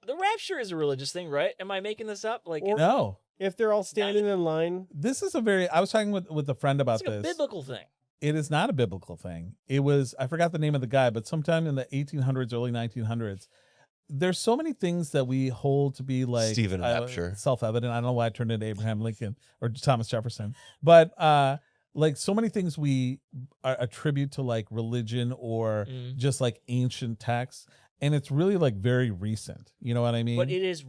The rapture is a religious thing, right? Am I making this up? Like Or- No, If they're all standing in line, this is a very. I was talking with a friend about it's like a this. biblical thing. It is not a biblical thing. It was, I forgot the name of the guy, but sometime in the 1800s, early 1900s, there's so many things that we hold to be like Stephen Rapture. self-evident. I don't know why I turned into Abraham Lincoln or Thomas Jefferson, but like so many things we attribute to like religion or Mm. just like ancient texts. And it's really like very recent. You know what I mean? But it is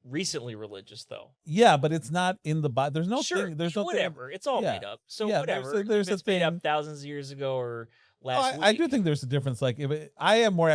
recently religious, though. Yeah, but it's not in the Bible. There's no Sure, thing. There's no thing. whatever. It's all Yeah. made up. So Yeah, there's whatever. a- there's if a it's made up thing- thousands of years ago or Oh, last week. I do think there's a difference. Like if I have more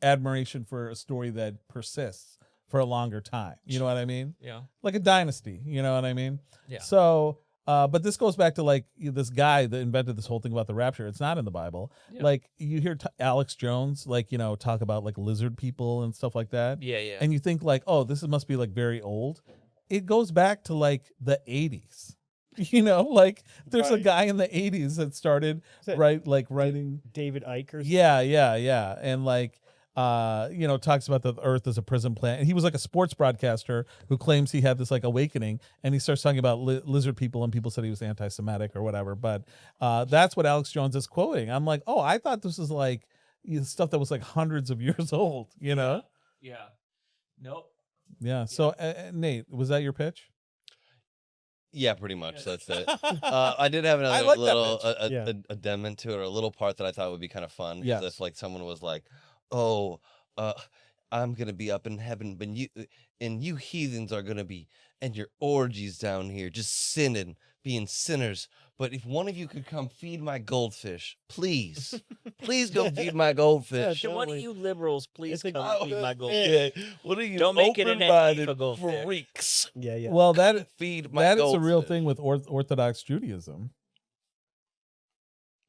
admiration for a story that persists for a longer time. You know what I mean? Yeah. Like a dynasty. You know what I mean? Yeah. So But this goes back to like this guy that invented this whole thing about the rapture. It's not in the Bible. Yeah. Like you hear Alex Jones, like, you know, talk about like lizard people and stuff like that. Yeah, yeah. And you think like, oh, must be like very old. It goes back to like the 80s. You know, like there's a Right. guy in the 80s that started Is that writing. David Icke or something? Yeah. And like, you know, talks about the earth as a prison planet. And he was like a sports broadcaster who claims he had this like awakening, and he starts talking about lizard people, and people said he was anti-Semitic or whatever. But that's what Alex Jones is quoting. I'm like, oh, I thought this was like stuff that was like hundreds of years old, you know? Yeah. Nope. Yeah. So, Nate, was that your pitch? Yeah, pretty much. That's it. I did have another like that little pitch. Yeah. addendum to it, or a little part that I thought would be kind of fun. Yes. If like someone was like, "Oh, I'm gonna be up in heaven, but you heathens are gonna be and your orgies down here, just sinning, being sinners. But if one of you could come feed my goldfish, please, please go feed my goldfish." Should one of Totally. you liberals please It's like- come feed my gold? Yeah. What are you Don't make it an open-minded Antifa goldfish. freaks? Yeah. Well, that Feed my that is a real goldfish. thing with Orthodox Judaism,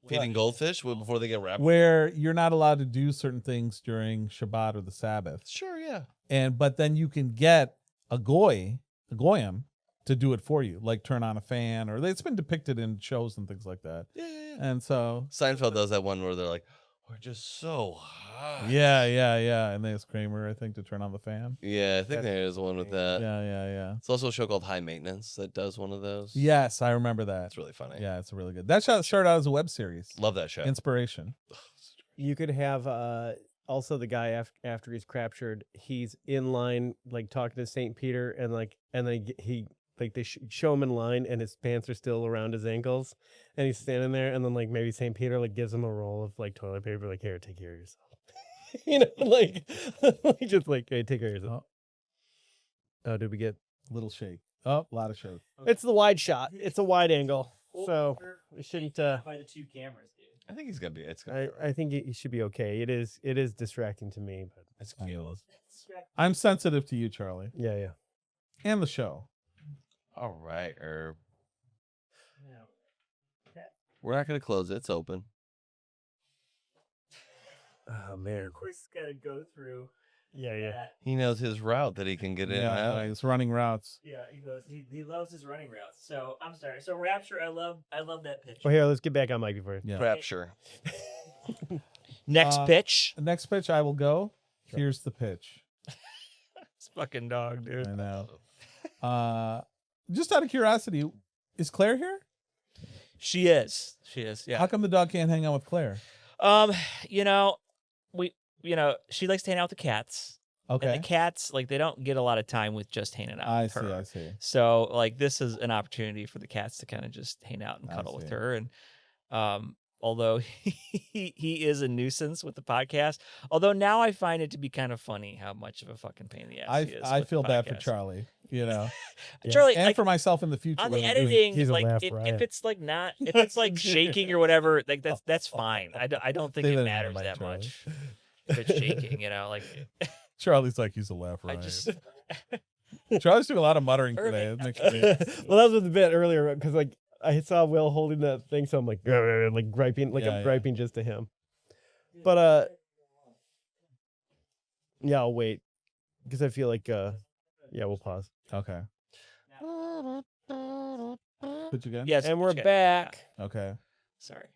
Feeding goldfish before they get wrapped. where you're not allowed to do certain things during Shabbat or the Sabbath. Sure, yeah. But then you can get a goyim to do it for you, like turn on a fan, or it's been depicted in shows and things like that. Yeah, yeah, yeah. And so Seinfeld does that one where they're like, "We're just so hot." yeah, and they ask Kramer, I think, to turn on the fan. Yeah, I think there is one with that. Yeah. It's also a show called High Maintenance that does one of those. Yes, I remember that. It's really funny. Yeah, it's really good. That shot started out as a web series. Love that show. Inspiration. You could have also the guy after he's captured, he's in line like talking to St. Peter, and then he they show him in line, and his pants are still around his ankles, and he's standing there, and then like maybe St. Peter like gives him a roll of like toilet paper, like, here, take care of yourself. You know, like just like, hey, take care of yourself. Oh, did we get? Little shake. Oh, a lot of shake. It's the wide shot. It's a wide angle, so we shouldn't. By the two cameras, dude. I think he's gonna be. It's gonna. I think he should be okay. It is distracting to me, but It's I cute. know. I'm sensitive to you, Charlie, yeah. and the show. All right, Herb. We're not gonna close it. It's open. Oh man. Of course, it's gotta go through. Yeah. He knows his route that he can get in and Yeah, out. it's running routes. Yeah, he goes. He loves his running routes. So I'm sorry. So Rapture, I love that pitch. Well, here, let's get back on Mike before. Yeah. Rapture. Next Uh, pitch. Next pitch, I will go. Here's the pitch. This fucking dog, dude. I know. Just out of curiosity, is Claire here? She is. Yeah. How come the dog can't hang out with Claire? You know, she likes to hang out with the cats. Okay. And the cats, like, they don't get a lot of time with just hanging out I with see. her. I see. So, like, this is an opportunity for the cats to kind of just hang out and I cuddle with see. her. And although he is a nuisance with the podcast, although now I find it to be kind of funny how much of a fucking pain in the ass he is. I with the feel bad for podcast. Charlie. You know, Charlie, and like, for myself in the future. on the when I'm doing- editing, he's a like laugh if riot. it's like not, if it's like shaking or whatever, like that's fine. I don't think Say it that in matters my mic, that Charlie. much. If it's shaking, you know, like Charlie's like, he's a laugh I riot. just Charlie's doing a lot of muttering Irving. today. It makes me- Well, that was the bit earlier because like I saw Will holding that thing, so I'm like griping, like Yeah, I'm yeah. griping just to him. But yeah, I'll wait because I feel like yeah, we'll pause. Okay. Pitch again? yes, And we're yeah, back. Okay. Sorry.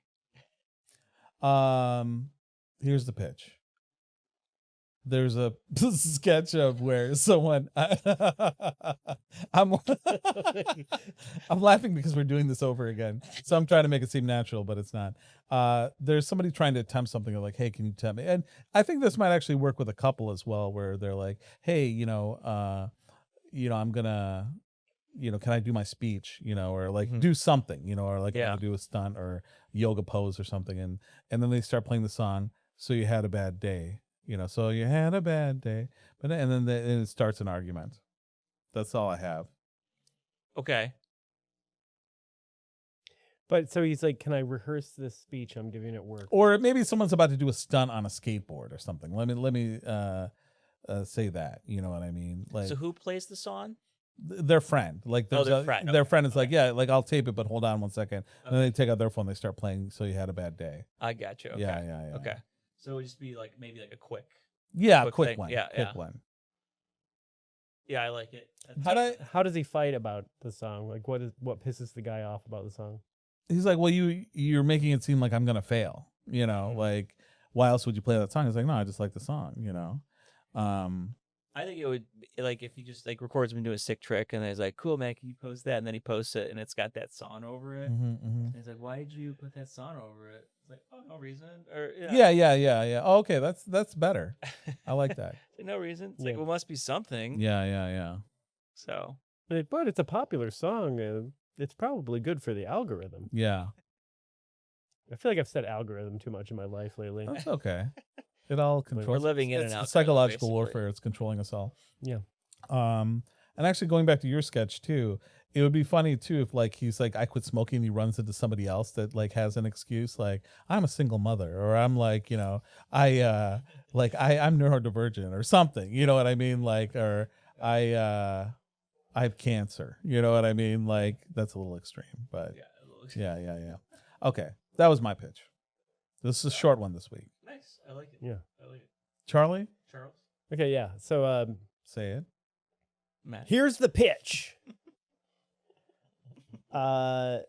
Here's the pitch. There's a sketch of where someone I'm laughing because we're doing this over again. So I'm trying to make it seem natural, but it's not. There's somebody trying to attempt something. They're like, hey, can you tell me? And I think this might actually work with a couple as well, where they're like, hey, I'm gonna, can I do my speech, or like do something, or like Yeah. I'm gonna do a stunt or yoga pose or something, and then they start playing the song. So you had a bad day, So you had a bad day, and then it starts an argument. That's all I have. Okay. But so he's like, can I rehearse this speech I'm giving at work? Or maybe someone's about to do a stunt on a skateboard or something. Let me say that. You know what I mean? Like So who plays the song? their friend. Like Oh, there's their friend, their okay, friend is like, okay. yeah, like I'll tape it, but hold on 1 second. And then they take out their phone, they start playing. So you had a bad day. I got you. Okay. Yeah. Okay. So it would just be like maybe like a quick. Yeah, Quick quick thing. one. Yeah, quick yeah. one. Yeah, I like it. How does he fight about the song? Like, what pisses the guy off about the song? He's like, well, you're making it seem like I'm gonna fail. You know, like why else would you play that song? He's like, no, I just like the song. You know. I think it would like if he just like records him doing a sick trick and then he's like, cool man, can you post that? And then he posts it and it's got that song over it. And he's like, why did you put that song over it? It's like, oh, no reason. Or Yeah. Oh, okay, that's better. I like that. no reason. It's Yeah. like, well, must be something. Yeah. So But it's a popular song, and it's probably good for the algorithm. Yeah. I feel like I've said algorithm too much in my life lately. That's okay. It all controls. we're living in it's and out. psychological warfare. It's controlling us all. Yeah. And actually, going back to your sketch too, it would be funny too if like he's like, I quit smoking, and he runs into somebody else that like has an excuse, like I'm a single mother, or I'm like, you know, I'm neurodivergent or something. You know what I mean? Like, or I have cancer. You know what I mean? Like that's a little extreme, but yeah. Okay, that was my pitch. This is a short one this week. Nice. I like it. Yeah. I like it. Charlie, Charles. Okay, yeah. So say it. Matt. here's the pitch. A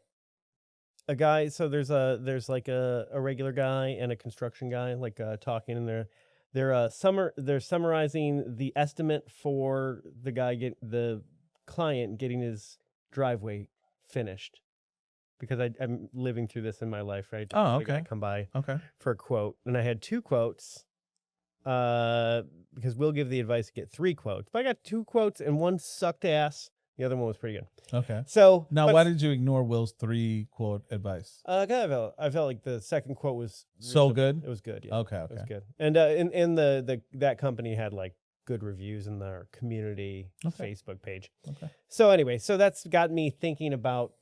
guy. So there's like a regular guy and a construction guy, like talking, and they're summarizing the estimate for the client getting his driveway finished. Because I'm living through this in my life, right? Oh, The guy okay. come by Okay. for a quote, and I had 2 quotes. Because we'll give the advice to get 3 quotes. But I got 2 quotes, and one sucked ass. The other one was pretty good. Okay. So Now, but, why did you ignore Will's 3 quote advice? I felt like the second quote was So good? It was good. Yeah. Okay. It was good. And in that company had like good reviews in their community Okay. Facebook page. Okay. So anyway, so that's got me thinking about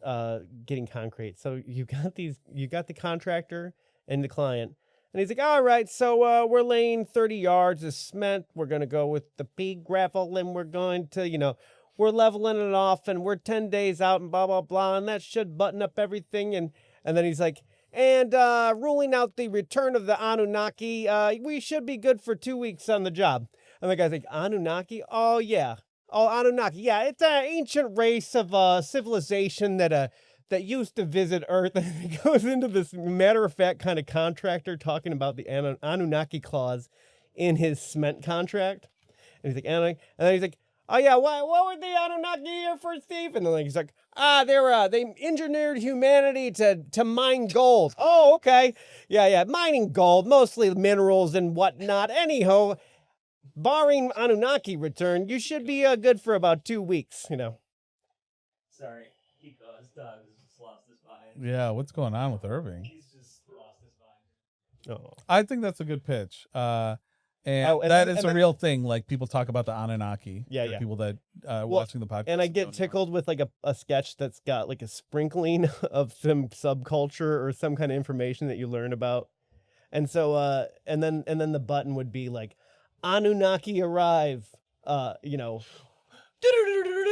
getting concrete. So you got the contractor and the client, and he's like, all right, so we're laying 30 yards of cement. We're gonna go with the pea gravel, and we're going to, we're leveling it off, and we're 10 days out, and blah blah blah, and that should button up everything. And then he's like, and ruling out the return of the Anunnaki, we should be good for 2 weeks on the job. And the guy's like, Anunnaki? Oh, yeah. Oh, Anunnaki. Yeah, it's an ancient race of civilization that used to visit Earth. And he goes into this matter-of-fact kind of contractor talking about the Anunnaki clause in his cement contract. And he's like, Anunnaki. And then he's like, oh, yeah, what were the Anunnaki here for, Steve? And then he's like, they engineered humanity to mine gold. Oh, okay. Yeah, mining gold, mostly minerals and whatnot. Anyhow, barring Anunnaki return, you should be good for about 2 weeks, Sorry. His dog just lost his mind. Yeah. What's going on with Irving? He's just lost his mind. Oh. I think that's a good pitch. And Oh, and that then- is and a then- real thing. Like people talk about the Anunnaki. Yeah, for yeah. People that watching the podcast. And I don't get know. tickled with like a sketch that's got like a sprinkling of some subculture or some kind of information that you learn about. And so and then the button would be like Anunnaki arrive, Yeah.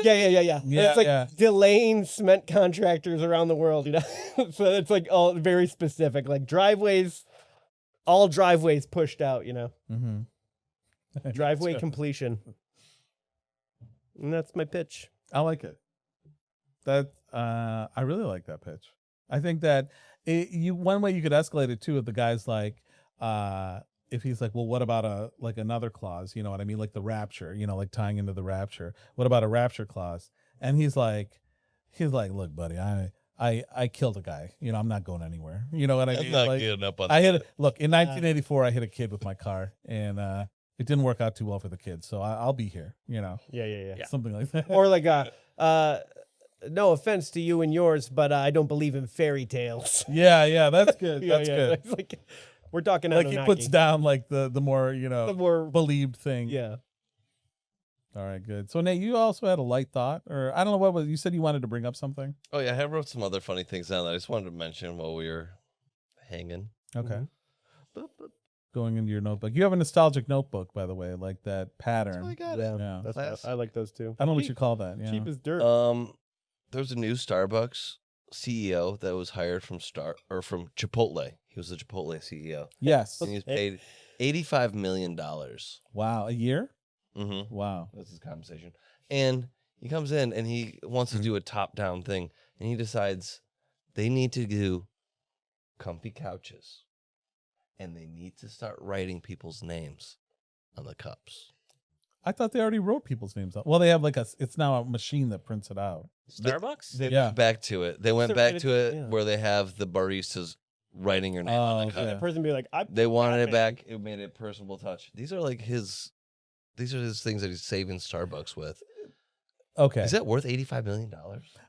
Yeah, And it's like yeah. delaying cement contractors around the world, So it's like all very specific, like all driveways pushed out, Mhm. driveway completion. And that's my pitch. I like it. That I really like that pitch. I think that one way you could escalate it too, if the guy's like, if he's like, well, what about another clause? You know what I mean? Like the rapture, like tying into the rapture. What about a rapture clause? And he's like, look, buddy, I killed a guy. I'm not going anywhere. You know what I I'm mean? not Like, getting up on I hit look in 1984. I hit a kid with my car, and it didn't work out too well for the kid. So I'll be here. Yeah. Something like that. Or like no offense to you and yours, but I don't believe in fairy tales. Yeah, that's good. That's good. It's like we're talking Like he Anunnaki. puts down like the more the more believed thing. yeah. All right, good. So Nate, you also had a light thought, or I don't know what was. You said you wanted to bring up something. Oh yeah, I wrote some other funny things down that I just wanted to mention while we were hanging. Okay. Mhm. But going into your notebook. You have a nostalgic notebook, by the way, like that pattern. I got Yeah, it. Yeah. that's Class. I like those too. I don't know what Cheap- you call that. Yeah. Cheap as dirt. There's a new Starbucks CEO that was hired from from Chipotle. He was the Chipotle CEO. Yes. And he was paid $85 million. Wow. A year? Mm-hmm. Wow. That's his compensation. And he comes in and he wants to do a top-down thing, and he decides they need to do comfy couches, and they need to start writing people's names on the cups. I thought they already wrote people's names out. Well, they have like it's now a machine that prints it out. Starbucks? They Yeah. went back to it. They went So back it- to it yeah. where they have the baristas writing your name on the cup. okay. The person be like, They wanted it Batman. back. It made it a personable touch. These are his things that he's saving Starbucks with. Okay. Is that worth $85 million?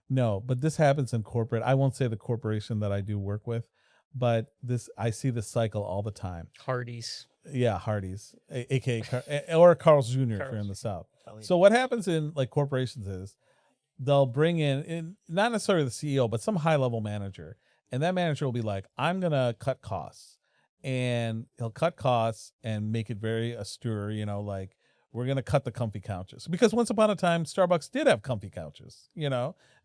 No, but this happens in corporate. I won't say the corporation that I do work with, but I see this cycle all the time. Hardee's. Yeah, Hardee's, aka or Carl's Jr. if you're in Carl's. the South. Probably. So what happens in like corporations is they'll bring in not necessarily the CEO, but some high level manager, and that manager will be like, "I'm gonna cut costs," and he'll cut costs and make it very austere. Like we're gonna cut the comfy couches because once upon a time Starbucks did have comfy couches.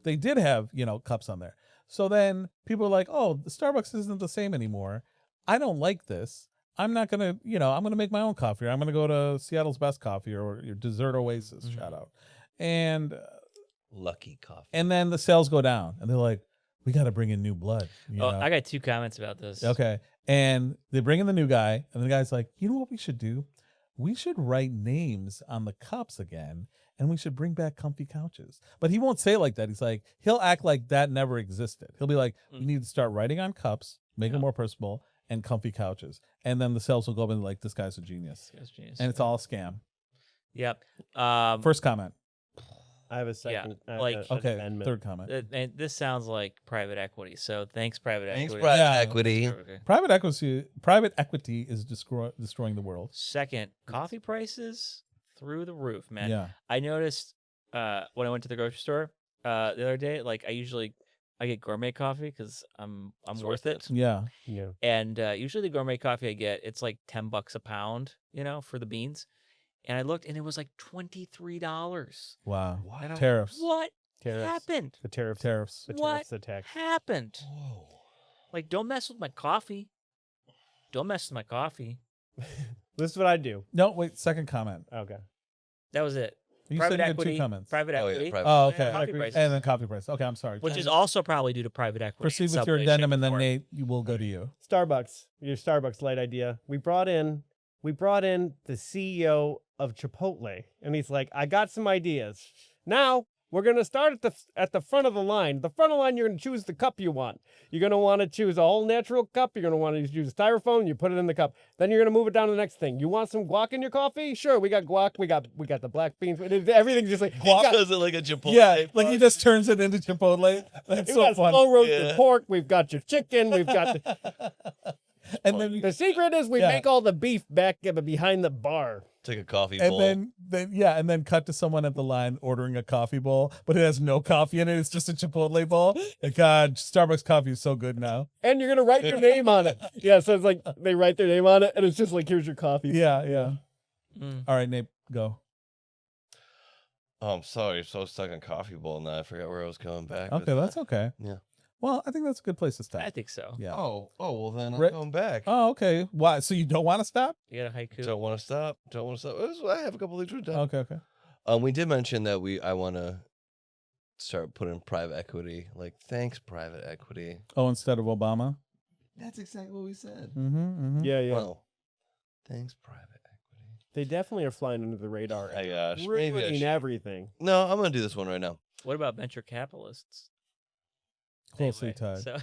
They did have cups on there. So then people are like, "Oh, the Starbucks isn't the same anymore. I don't like this. I'm not gonna, I'm gonna make my own coffee. Or I'm gonna go to Seattle's Best Coffee or your Dessert Oasis, shout out." And Lucky coffee. then the sales go down, and they're like, "We got to bring in new blood." Oh, I got 2 comments about this. Okay, and they bring in the new guy, and the guy's like, "You know what we should do? We should write names on the cups again, and we should bring back comfy couches." But he won't say it like that. He'll act like that never existed. He'll be like, "We need to start writing on cups, make them more personable, and comfy couches." And then the sales will go up and like, "This guy's a genius," That's genius. and it's all a scam. Yep. First comment. I have a second. I have like- an Okay, amendment. third comment. And this sounds like private equity. So thanks, private Thanks, equity. private Yeah. equity. Okay. Private equity is destroying the world. Second, coffee prices through the roof, man. Yeah. I noticed when I went to the grocery store the other day, like I get gourmet coffee because I'm worth it. Yeah. Yeah. And usually the gourmet coffee I get, it's like $10 a pound, for the beans. And I looked and it was like $23. Wow. And I'm, Tariffs. What Tariffs. happened? The tariffs. Tariffs. The What tariffs attack. happened? Whoa. Like, don't mess with my coffee. Don't mess with my coffee. This is what I do. No, wait. Second comment. Okay. That was it. You Private said you had equity. two comments. Private Oh, yeah, equity. private- Oh, okay. Coffee prices. And then coffee price. Okay, I'm sorry. Which is also probably due to private equity. Proceed in with some your way, addendum, shape, and or then form. Nate, we'll go to you. Starbucks. Your Starbucks light idea. We brought in the CEO of Chipotle, and he's like, "I got some ideas. Now we're gonna start at the front of the line. The front of the line, you're gonna choose the cup you want. You're gonna want to choose a whole natural cup. You're gonna want to use styrofoam. You put it in the cup. Then you're gonna move it down to the next thing. You want some guac in your coffee? Sure, we got guac. We got the black beans. Everything's just like Guac does it like a Chipotle. Yeah, like he just turns it into Chipotle. That's We so got fun. slow roasted Yeah. pork. We've got your chicken. We've got And then the secret is we Yeah. make all the beef back behind the bar. Take a coffee and bowl. then then cut to someone at the line ordering a coffee bowl, but it has no coffee in it. It's just a Chipotle bowl. And God, Starbucks coffee is so good now. And you're gonna write your name on it. Yeah, so it's like they write their name on it, and it's just like, here's your coffee. Yeah, yeah. Mm. All right, Nate, go. Oh, I'm sorry. I'm so stuck on coffee bowl now. I forgot where I was going back. with Okay, that. that's okay. Yeah. Well, I think that's a good place to I stop. think so. Yeah. Oh, well then I'm Re- going back. Oh, okay. Why? So you don't want to stop? You got a haiku. Don't want to stop. Don't want to stop. I have a couple things written down. Okay, okay. We did mention that I want to start putting private equity. Like, thanks, private equity. Oh, instead of Obama. That's exactly what we said. Mm-hmm. Yeah, yeah. Well, thanks, private equity. They definitely are flying under the radar. My gosh, maybe I Ruining should. everything. No, I'm gonna do this one right now. What about venture capitalists? Closely Anyway, tied. So,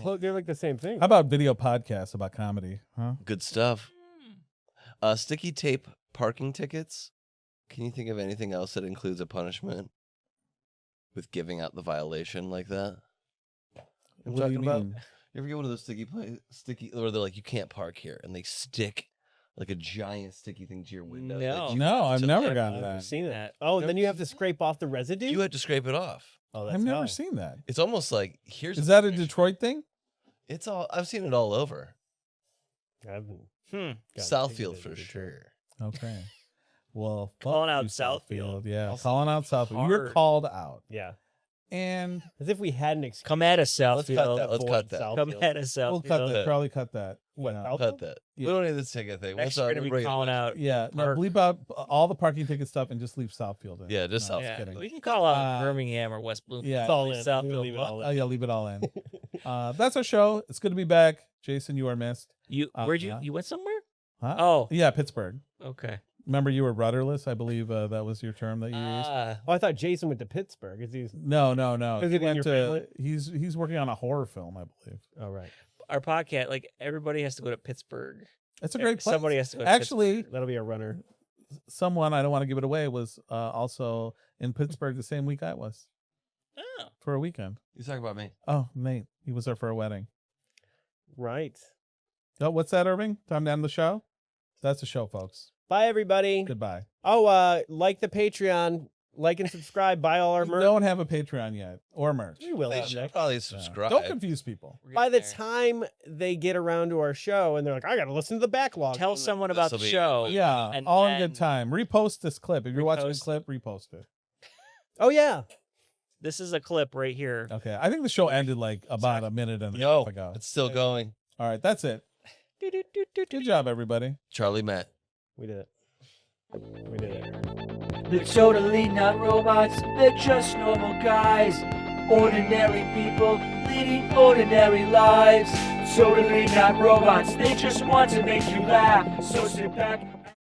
Well, they're like the same thing. How about video podcasts about comedy? Huh? Good stuff. Sticky tape parking tickets. Can you think of anything else that includes a punishment with giving out the violation like that? I'm What do you talking about. mean? You ever get one of those sticky, where they're like, you can't park here, and they stick like a giant sticky thing to your window. that No. you- No, I've So never like, gotten I've that. seen That- that. Oh, Never then you have to seen scrape off the residue. You had to scrape it off. Oh, I've never seen that. It's almost like here's Is the that a punishment. Detroit thing? It's all I've seen it all over. I haven't. God, Southfield I for think it is. sure. Okay. Well, fuck Calling out you, Southfield. Yeah, Also calling out Southfield. You're hard. called out. Yeah. And As if we had an excuse. Come at us, Let's cut Southfield. that. Let's cut that. Southfield. Come at us, we'll cut Southfield. that. Probably cut that. What, Yeah. Southfield? Cut that. Yeah. We don't need this ticket thing. Next, What's we're up? gonna be Bring it. calling out. Yeah, no, Park. bleep out all the parking ticket stuff and just leave Southfield in. Yeah, just No, South. just Yeah, kidding. we can call out Uh, Birmingham or West Bloomfield. yeah. It's all in. Southfield. We'll leave it all Oh in. yeah, leave it all in. That's our show. It's good to be back. Jason, you are missed. You where'd you yeah. you went somewhere? Huh? Oh, Yeah, Pittsburgh. okay. Remember you were rudderless, I believe that was your term that you used. Ah, Oh, I thought Jason went to Pittsburgh. Is he? No. Is He it in went your to family? he's working on a horror film, I believe. Oh, right. our podcast, like everybody has to go to Pittsburgh. It's a great place. Somebody has to go. To Actually, That'll be a runner. someone, I don't want to give it away, was also in Pittsburgh the same week I was Pittsburgh. Oh, for a weekend. You talking about me? Oh, Nate, he was there for a wedding. Right. Oh, what's that, Irving? Time to end the show? That's the show, folks. Bye, everybody. Goodbye. Oh, like the Patreon, like and subscribe, buy all our We merch. don't have a Patreon yet or merch. We will They have should next. probably Yeah. subscribe. Don't confuse people. we're By getting the there. time they get around to our show and they're like, I got to listen to the backlog. Tell someone about the This'll be- show. Yeah, And all in then good time. Repost this clip. If you're watching the repost- clip, repost it. Oh, yeah. This is a clip right here. Okay. I think the show ended like about a minute and a Yo, half ago. it's still going. All right, that's it. Good job, everybody. Charlie Matt. We did it. We did it. They're totally not robots, they're just normal guys. Ordinary people leading ordinary lives. Totally not robots, they just want to make you laugh. So sit back,